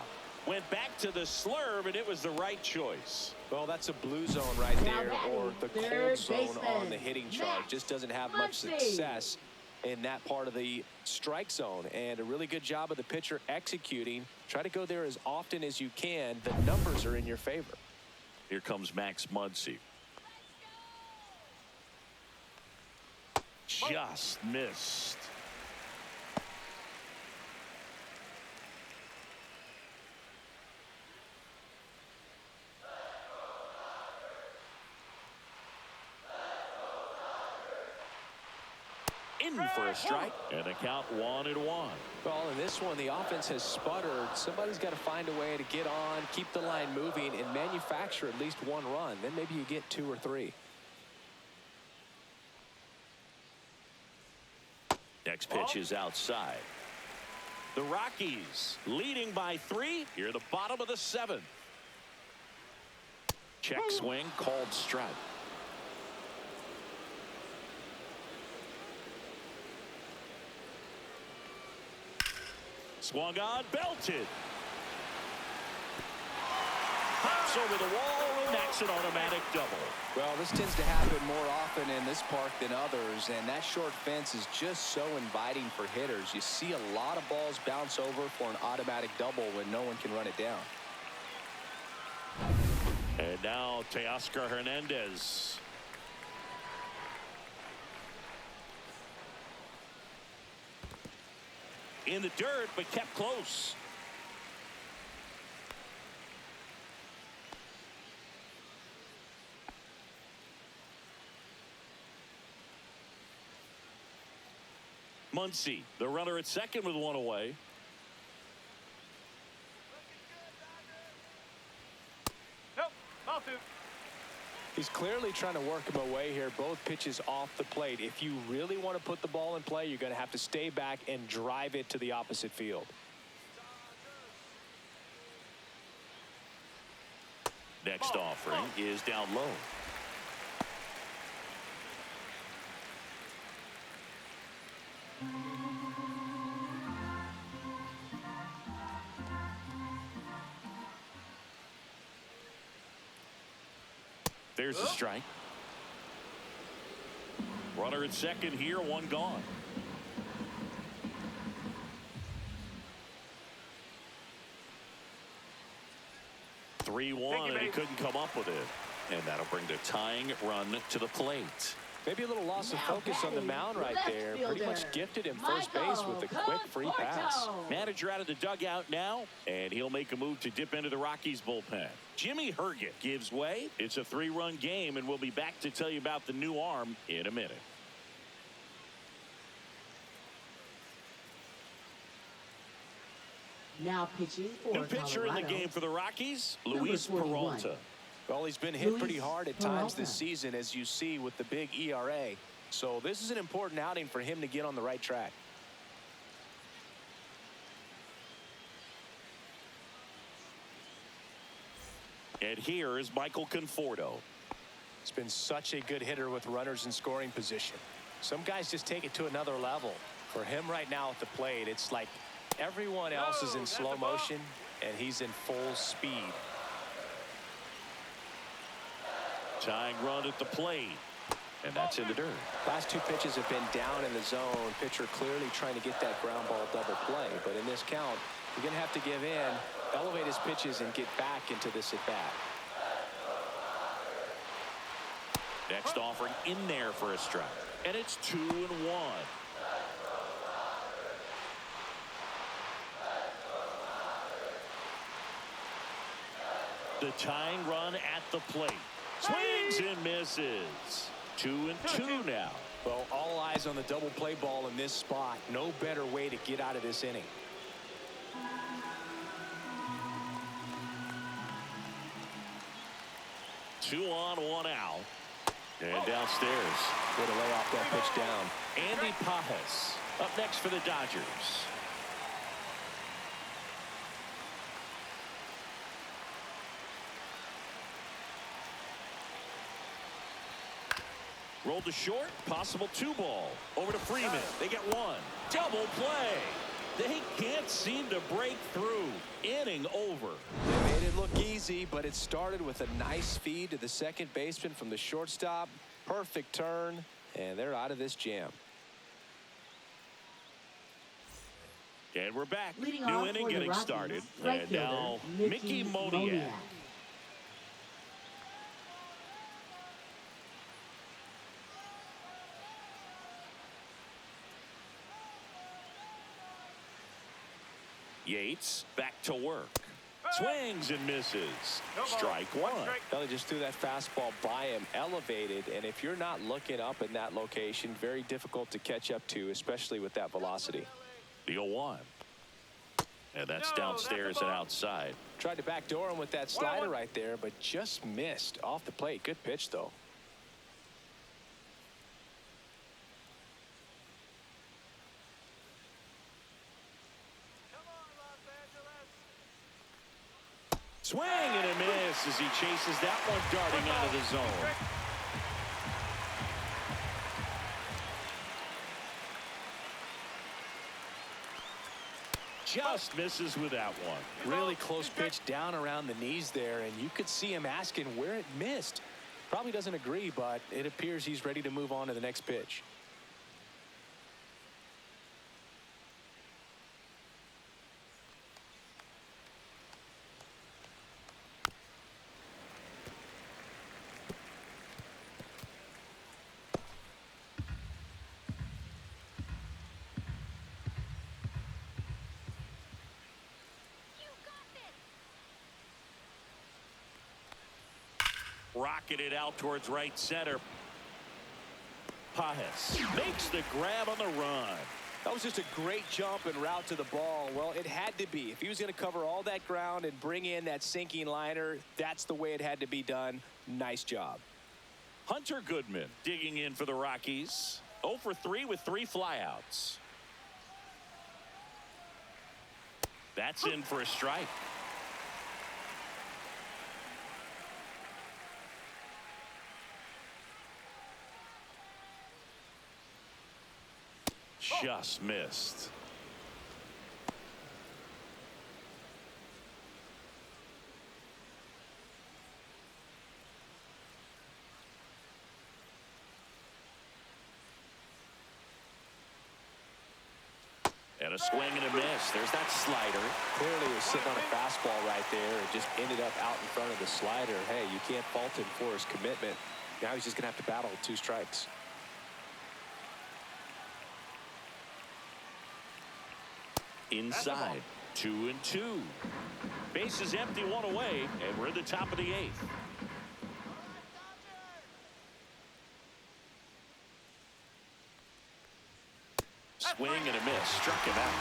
Went back to the slurve, and it was the right choice. Well, that's a blue zone right there, or the cold third zone on the baseman, hitting chart. Max Just doesn't have much Muncy. success in that part of the strike zone. And a really good job of the pitcher executing. Try to go there as often as you can. The numbers are in your favor. Here comes Max Muncy. Just missed. In for a strike, and a count 1-1. Well, in this one, the offense has sputtered. Somebody's got to find a way to get on, keep the line moving, and manufacture at least one run. Then maybe you get 2 or 3. Next pitch is outside. The Rockies leading by 3 here at the bottom of the 7th. Check swing, called strike. Swung on, belted. Pops over the wall, and that's an automatic double. Well, this tends to happen more often in this park than others, and that short fence is just so inviting for hitters. You see a lot of balls bounce over for an automatic double when no one can run it down. And now Teoscar Hernandez. In the dirt, but kept close. Muncy, the runner at second with 1 away. Nope, ball 2. He's clearly trying to work him away here. Both pitches off the plate. If you really want to put the ball in play, you're going to have to stay back and drive it to the opposite field. Next offering is down low. There's a strike. Runner at second here, 1 gone. Thank 3-1, you, and he mate. couldn't come up with it. And that'll bring the tying run to the plate. Maybe a little loss of focus on the mound right there. Pretty much gifted him first base with a quick free pass. Manager out of the dugout now, and he'll make a move to dip into the Rockies bullpen. Jimmy Herget gives way. It's a 3-run game, and we'll be back to tell you about the new arm in a minute. Now pitching for New pitcher in the Colorado, game for the Rockies, number Luis 41. Peralta. Well, he's been hit pretty Luis hard at times Peralta. this season, as you see with the big ERA. So this is an important outing for him to get on the right track. And here is Michael Conforto. He's been such a good hitter with runners in scoring position. Some guys just take it to another level. For him right now at the plate, it's like everyone else is in slow motion, and he's in full speed. Tying run at the plate. And that's in the dirt. Last 2 pitches have been down in the zone. Pitcher clearly trying to get that ground ball double play. But in this count, you're going to have to give in, elevate his pitches, and get back into this at bat. Next offering in there for a strike. And it's 2-1. The tying run at the plate. Swings and misses. 2-2 now. Well, all eyes on the double play ball in this spot. No better way to get out of this inning. Two on, 1 out. And downstairs. Way to lay off that pitch down. Andy Pajes up next for the Dodgers. Rolled to short, possible 2 ball. Over to Freeman. They get 1. Double play. They can't seem to break through. Inning over. They made it look easy, but it started with a nice feed to the second baseman from the shortstop. Perfect turn, and they're out of this jam. And we're back. Leading New off inning for the getting Rockies, started. right And fielder, now Mickey Mickey Moniak. Yates back to work. Swings and misses. No ball. Strike one. Strike. Well, they just threw that fastball by him, elevated, and if you're not looking up in that location, very difficult to catch up to, especially with that velocity. The 0-1. And that's No, downstairs that's a and ball. outside. Tried to backdoor him with that slider 1-1. right there, but just missed off the plate. Good pitch, though. Come on, Los Angeles. Swing and a miss as he chases that one darting out of the zone. Just misses with that one. Really close pitch down around the knees there, and you could see him asking where it missed. Probably doesn't agree, but it appears he's ready to move on to the next pitch. You got this. Rocketed out towards right center. Pajes makes the grab on the run. That was just a great jump and route to the ball. Well, it had to be. If he was going to cover all that ground and bring in that sinking liner, that's the way it had to be done. Nice job. Hunter Goodman digging in for the Rockies. 0 for 3 with 3 flyouts. That's in for a strike. Just missed. And a swing and a miss. There's that slider. Clearly he was sitting on a fastball right there and just ended up out in front of the slider. Hey, you can't fault him for his commitment. Now he's just going to have to battle 2 strikes. Inside. 2-2. Base is empty, 1 away, and we're in the top of the 8th. Swing and a miss. Struck him out.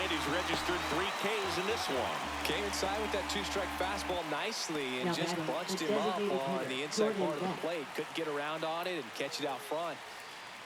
And he's registered 3 Ks in this one. Came inside with that 2-strike fastball nicely and Now just batting, bunched the him up designated on hitter, the inside Jordan part of the Beck. plate. Couldn't get around on it and catch it out front.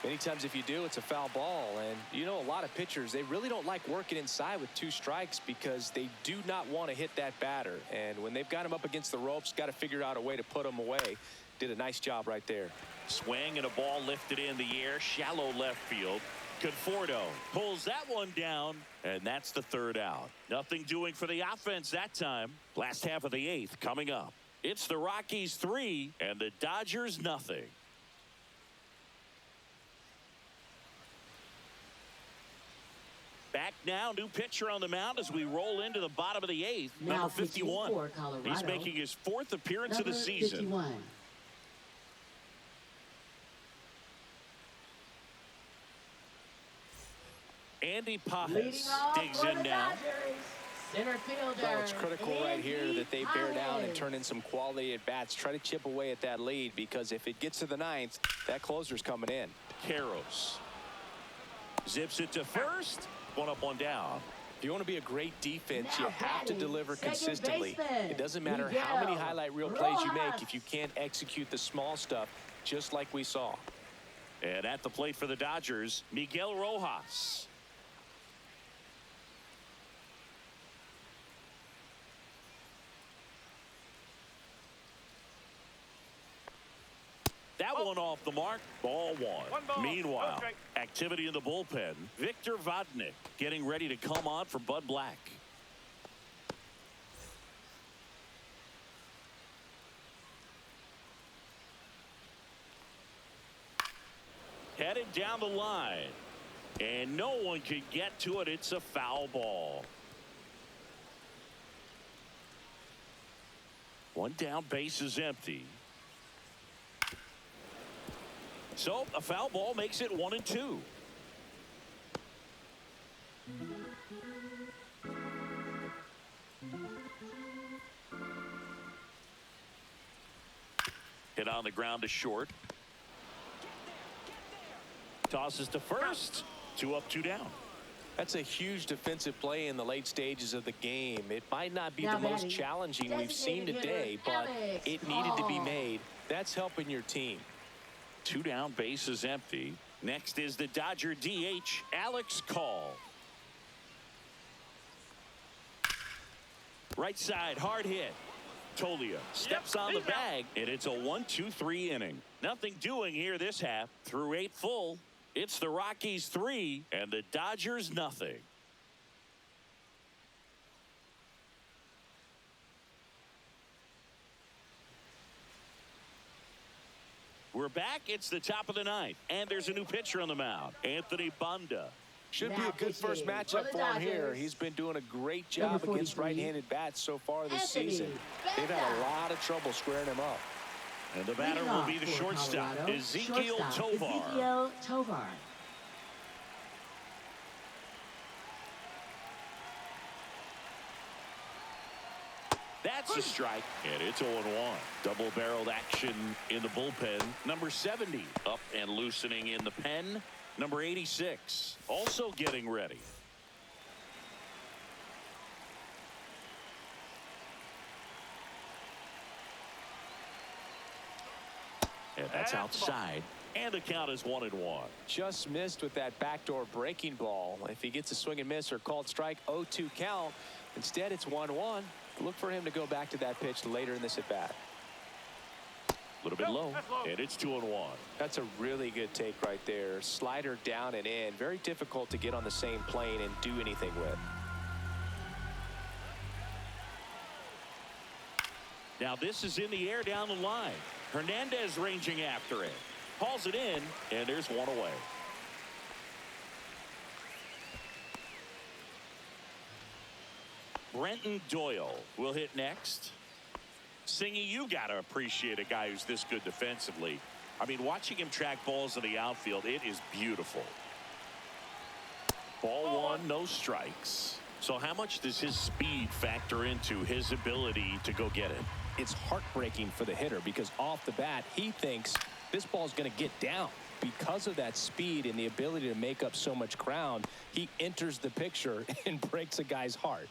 Many times if you do, it's a foul ball. And you know, a lot of pitchers, they really don't like working inside with 2 strikes because they do not want to hit that batter. And when they've got him up against the ropes, got to figure out a way to put him away. Did a nice job right there. Swing and a ball lifted in the air. Shallow left field. Conforto pulls that one down, and that's the 3rd out. Nothing doing for the offense that time. Last half of the 8th coming up. It's the Rockies 3 and the Dodgers nothing. Back now, new pitcher on the mound as we roll into the bottom of the 8th. Now Number pitching 51. for Colorado, He's making his 4th appearance of number the season. 51. Andy Leading Pajes off digs for in the now. Dodgers, center fielder. So it's critical right here Andy that they bear down and Pajes. turn in some quality at bats. Try to chip away at that lead because if it gets to the 9th, that closer's coming in. Caros zips it to first. 1 up, 1 down. If you want to be a great defense, Now you have to batting, deliver second consistently. baseman, It doesn't matter how many Miguel highlight reel plays you make Rojas. if you can't execute the small stuff, just like we saw. And at the plate for the Dodgers, Miguel Rojas. That one off the mark. Ball one. One ball, Meanwhile, no strike. activity in the bullpen. Victor Vodnik getting ready to come on for Bud Black. Headed down the line. And no one can get to it. It's a foul ball. One down, base is empty. So a foul ball makes it 1-2. Hit on the ground to short. Tosses to first. 2 up, 2 down. That's a huge defensive play in the late stages of the game. It might not be Now the most batting, challenging we've seen designated today, hitter, but Alex it needed to be Call. made. That's helping your team. 2 down, base is empty. Next is the Dodger DH, Alex Call. Right side, hard hit. Tolia steps on the he's out. bag, and it's a 1-2-3 inning. Nothing doing here this half. Through 8 full, it's the Rockies 3 and the Dodgers nothing. We're back. It's the top of the 9th, and there's a new pitcher on the mound, Anthony Banda. Should be Now a good first pitching matchup for the for him here. Dodgers. He's been doing a great Number job against 43, right-handed bats so far this Anthony season. They've had a Banda. lot of trouble squaring him up. And the batter Leading will off be the for shortstop, Colorado, Ezekiel shortstop, Tovar. Ezekiel Tovar. That's a strike, and it's 0-1. Double-barreled action in the bullpen. Number 70 up and loosening in the pen. Number 86 also getting ready. And that's outside. And the count is 1-1. Just missed with that backdoor breaking ball. If he gets a swing and miss or called strike, 0-2 count. Instead, it's 1-1. Look for him to go back to that pitch later in this at bat. A little bit low, that's low. and it's 2-1. That's a really good take right there. Slider down and in. Very difficult to get on the same plane and do anything with. Now this is in the air down the line. Hernandez ranging after it. Hauls it in, and there's one away. Brenton Doyle will hit next. Singy, you got to appreciate a guy who's this good defensively. I mean, watching him track balls in the outfield, it is beautiful. Ball one, no strikes. So how much does his speed factor into his ability to go get it? It's heartbreaking for the hitter because off the bat, he thinks this ball's going to get down. Because of that speed and the ability to make up so much ground, he enters the picture and breaks a guy's heart.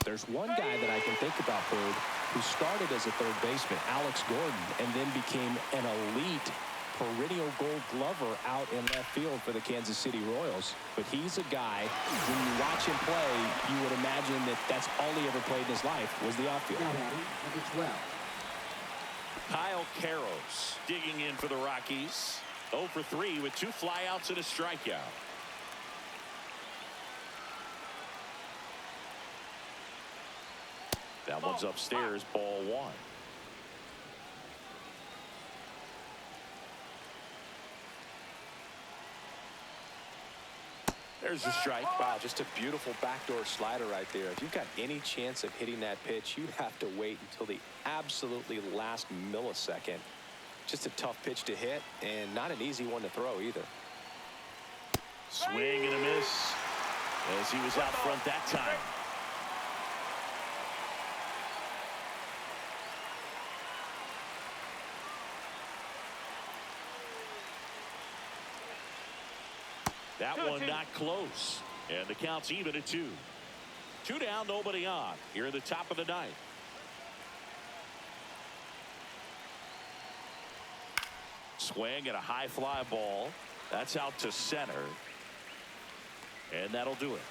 There's one guy that I can think about, Bird, who started as a third baseman, Alex Gordon, and then became an elite perennial gold glover out in left field for the Kansas City Royals. But he's a guy, when you watch him play, you would imagine that that's all he ever played in his life was the outfield. Now batting, number 12. Kyle Karros digging in for the Rockies. 0 for 3 with 2 flyouts and a strikeout. That one's upstairs, ball one. There's the strike. Wow, just a beautiful backdoor slider right there. If you've got any chance of hitting that pitch, you have to wait until the absolutely last millisecond. Just a tough pitch to hit and not an easy one to throw either. Swing and a miss as he was out front that time. That one not close. And the count's even at 2. 2 down, nobody on. Here at the top of the 9th. Swing and a high fly ball. That's out to center. And that'll do it.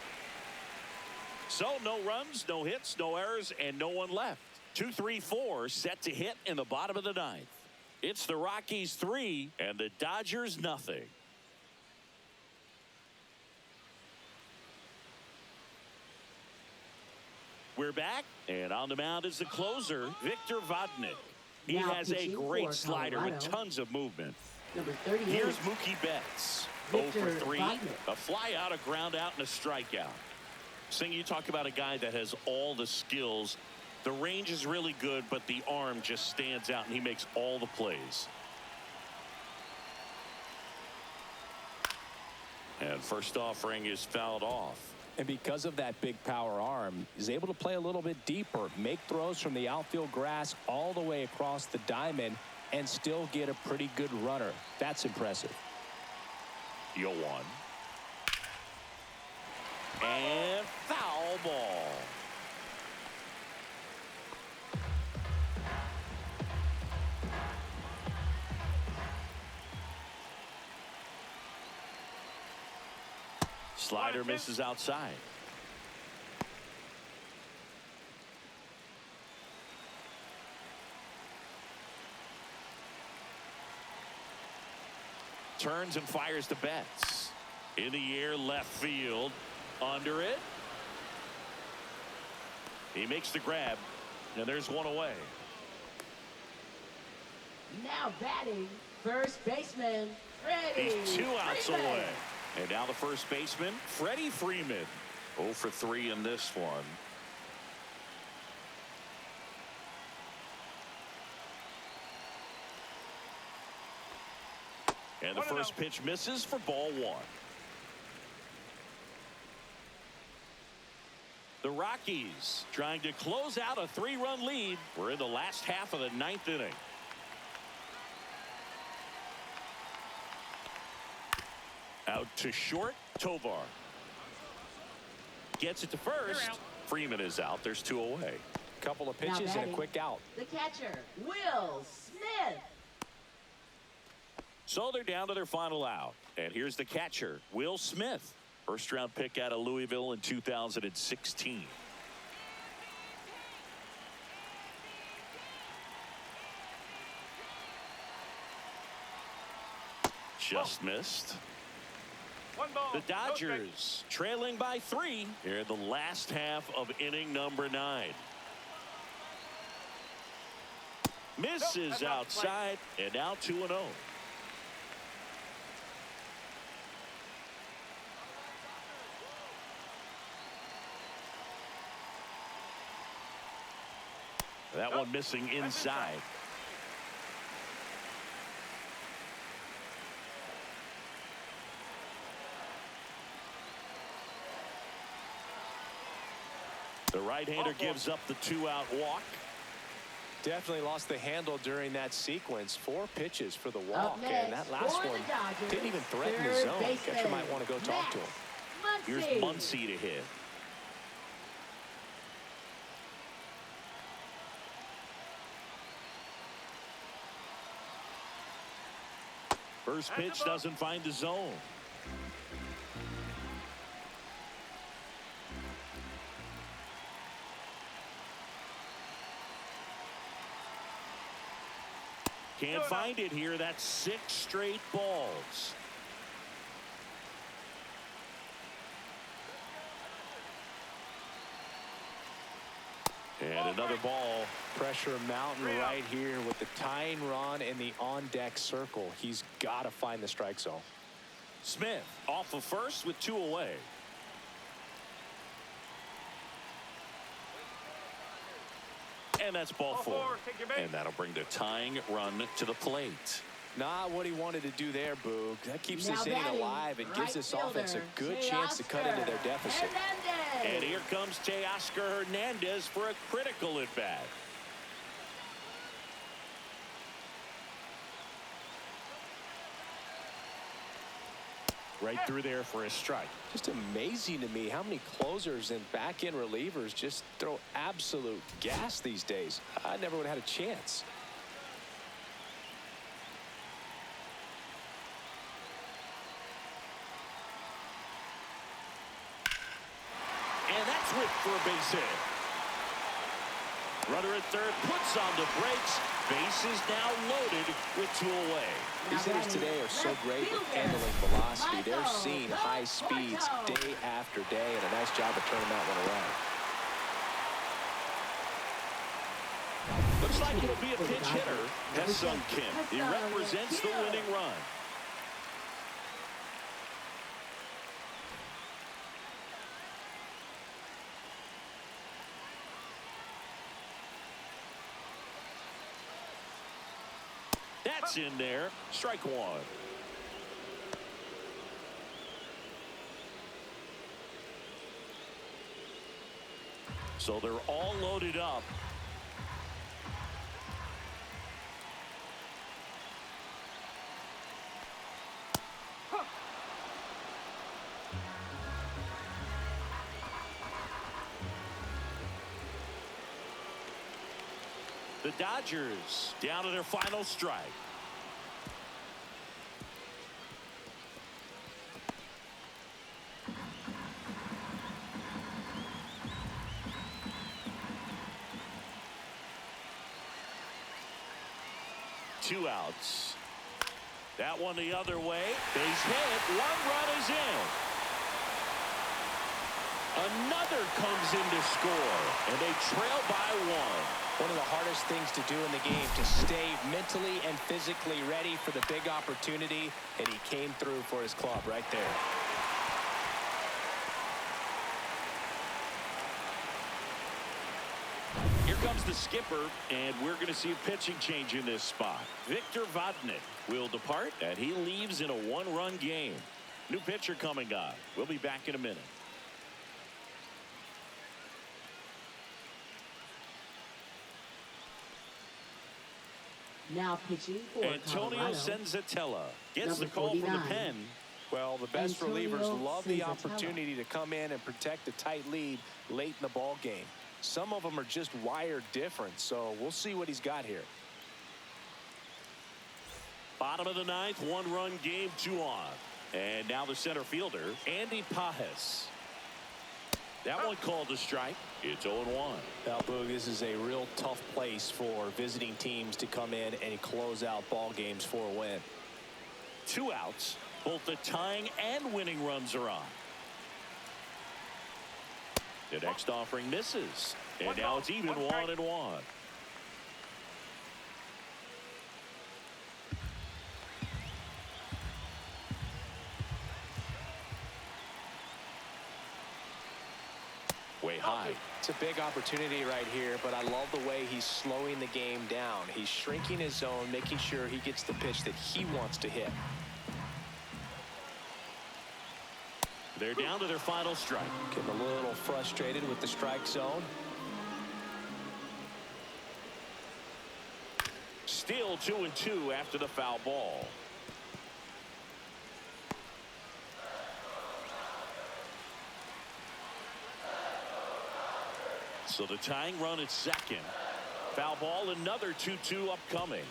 So no runs, no hits, no errors, and no one left. 2-3-4 set to hit in the bottom of the ninth. It's the Rockies 3 and the Dodgers nothing. We're back, and on the mound is the closer, Victor Vodnik. He Now has a pitching great for slider with Colorado. tons of movement. Number 38. Here's Mookie Betts. 0 Victor for 3. Vodnik. A fly out, a ground out, and a strikeout. Sing, you talk about a guy that has all the skills. The range is really good, but the arm just stands out, and he makes all the plays. And first offering is fouled off. And because of that big power arm, he's able to play a little bit deeper, make throws from the outfield grass all the way across the diamond, and still get a pretty good runner. That's impressive. 0-1. And foul ball. Slider misses outside. Turns and fires to Betts. In the air, left field. Under it. He makes the grab, and there's one away. Now batting, first baseman, Freddie He's 2 outs Freeman. away. And now the first baseman, Freddie Freeman. 0 for 3 in this one. And the first pitch misses for ball 1. The Rockies trying to close out a 3-run lead. We're in the last half of the 9th inning. Out to short, Tovar. Gets it to first. Freeman is out. There's 2 away. Couple of Now pitches and a batting, quick out. The catcher, Will Smith. So they're down to their final out. And here's the catcher, Will Smith. First round pick out of Louisville in 2016. Just missed. One ball. The No Dodgers trailing by 3 here in the last half of inning number 9. Misses that's out of play. outside, and now 2-0. That one missing inside. The right-hander gives up the 2-out walk. Definitely lost the handle during that sequence. 4 pitches for the walk, Up next, and that last for the one Dodgers, didn't even threaten the third zone. baseman, Catcher might want to go talk to him. Here's Muncy. Muncy to hit. First pitch doesn't find the zone. Can't find it here. That's 6 straight balls. And another ball. Pressure mountain right here with the tying run in the on-deck circle. He's got to find the strike zone. Smith off of first with 2 away. And that's ball 4. Take your base. And that'll bring the tying run to the plate. Not what he wanted to do there, Boog. That keeps Now this inning batting, alive and gives right this offense a fielder, good chance to cut into their deficit. Hernandez. And here comes Teoscar Hernandez for a critical at bat. Right through there for a strike. Just amazing to me how many closers and back-end relievers just throw absolute gas these days. I never would have had a chance. And that's Swift for a base hit. Runner at third puts on the brakes. Base is now loaded with 2 away. These hitters today are so great with handling velocity. They're seeing high speeds day after day, and a nice job of turning that one around. Looks like it'll be a pinch hitter. Ha-Seong Kim. He represents the winning run. That's in there. Strike 1. So they're all loaded up. The Dodgers down to their final strike. Two outs. That one the other way. Base hit. 1 run is in. Another comes in to score, and they trail by 1. One of the hardest things to do in the game, to stay mentally and physically ready for the big opportunity, and he came through for his club right there. Here comes the skipper, and we're going to see a pitching change in this spot. Victor Vodnik will depart, and he leaves in a 1-run game. New pitcher coming on. We'll be back in a minute. Now pitching for Antonio Colorado. Senzatella gets Number the call from the 49. pen. Well, the best Antonio relievers love the Senzatella. opportunity to come in and protect a tight lead late in the ball game. Some of them are just wired different, so we'll see what he's got here. Bottom of the 9th, 1-run game, 2 on. And now the center fielder, Andy Pajes. That one called a strike. It's 0-1. Now, Boog, this is a real tough place for visiting teams to come in and close out ball games for a win. 2 outs. Both the tying and winning runs are on. The next offering misses. And now it's even 1-1. Way high. It's a big opportunity right here, but I love the way he's slowing the game down. He's shrinking his zone, making sure he gets the pitch that he wants to hit. They're down to their final strike. Getting a little frustrated with the strike zone. Still 2-2 after the foul ball. So the tying run at second. Foul ball, another 2-2 upcoming.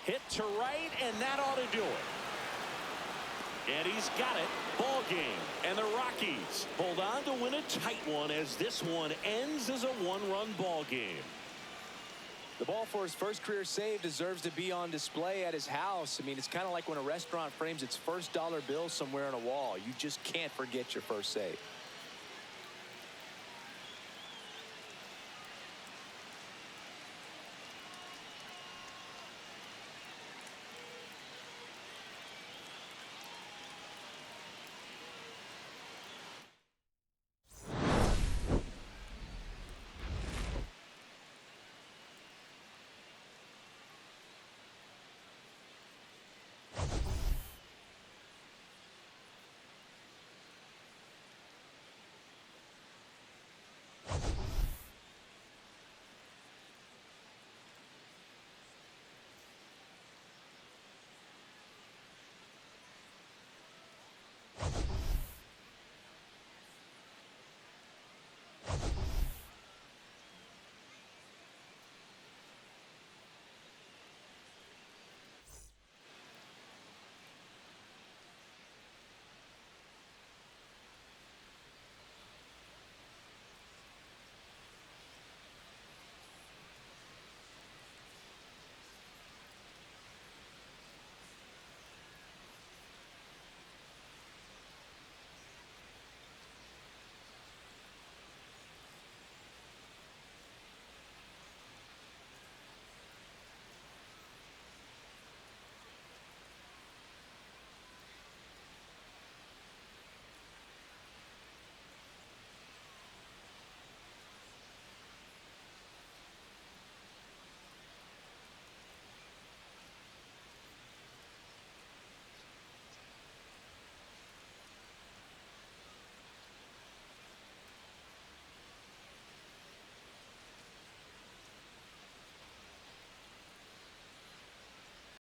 Hit to right, and that ought to do it. And he's got it. Ball game. And the Rockies hold on to win a tight one as this one ends as a 1-run ball game. The ball for his first career save deserves to be on display at his house. I mean, it's kind of like when a restaurant frames its first dollar bill somewhere on a wall. You just can't forget your first save.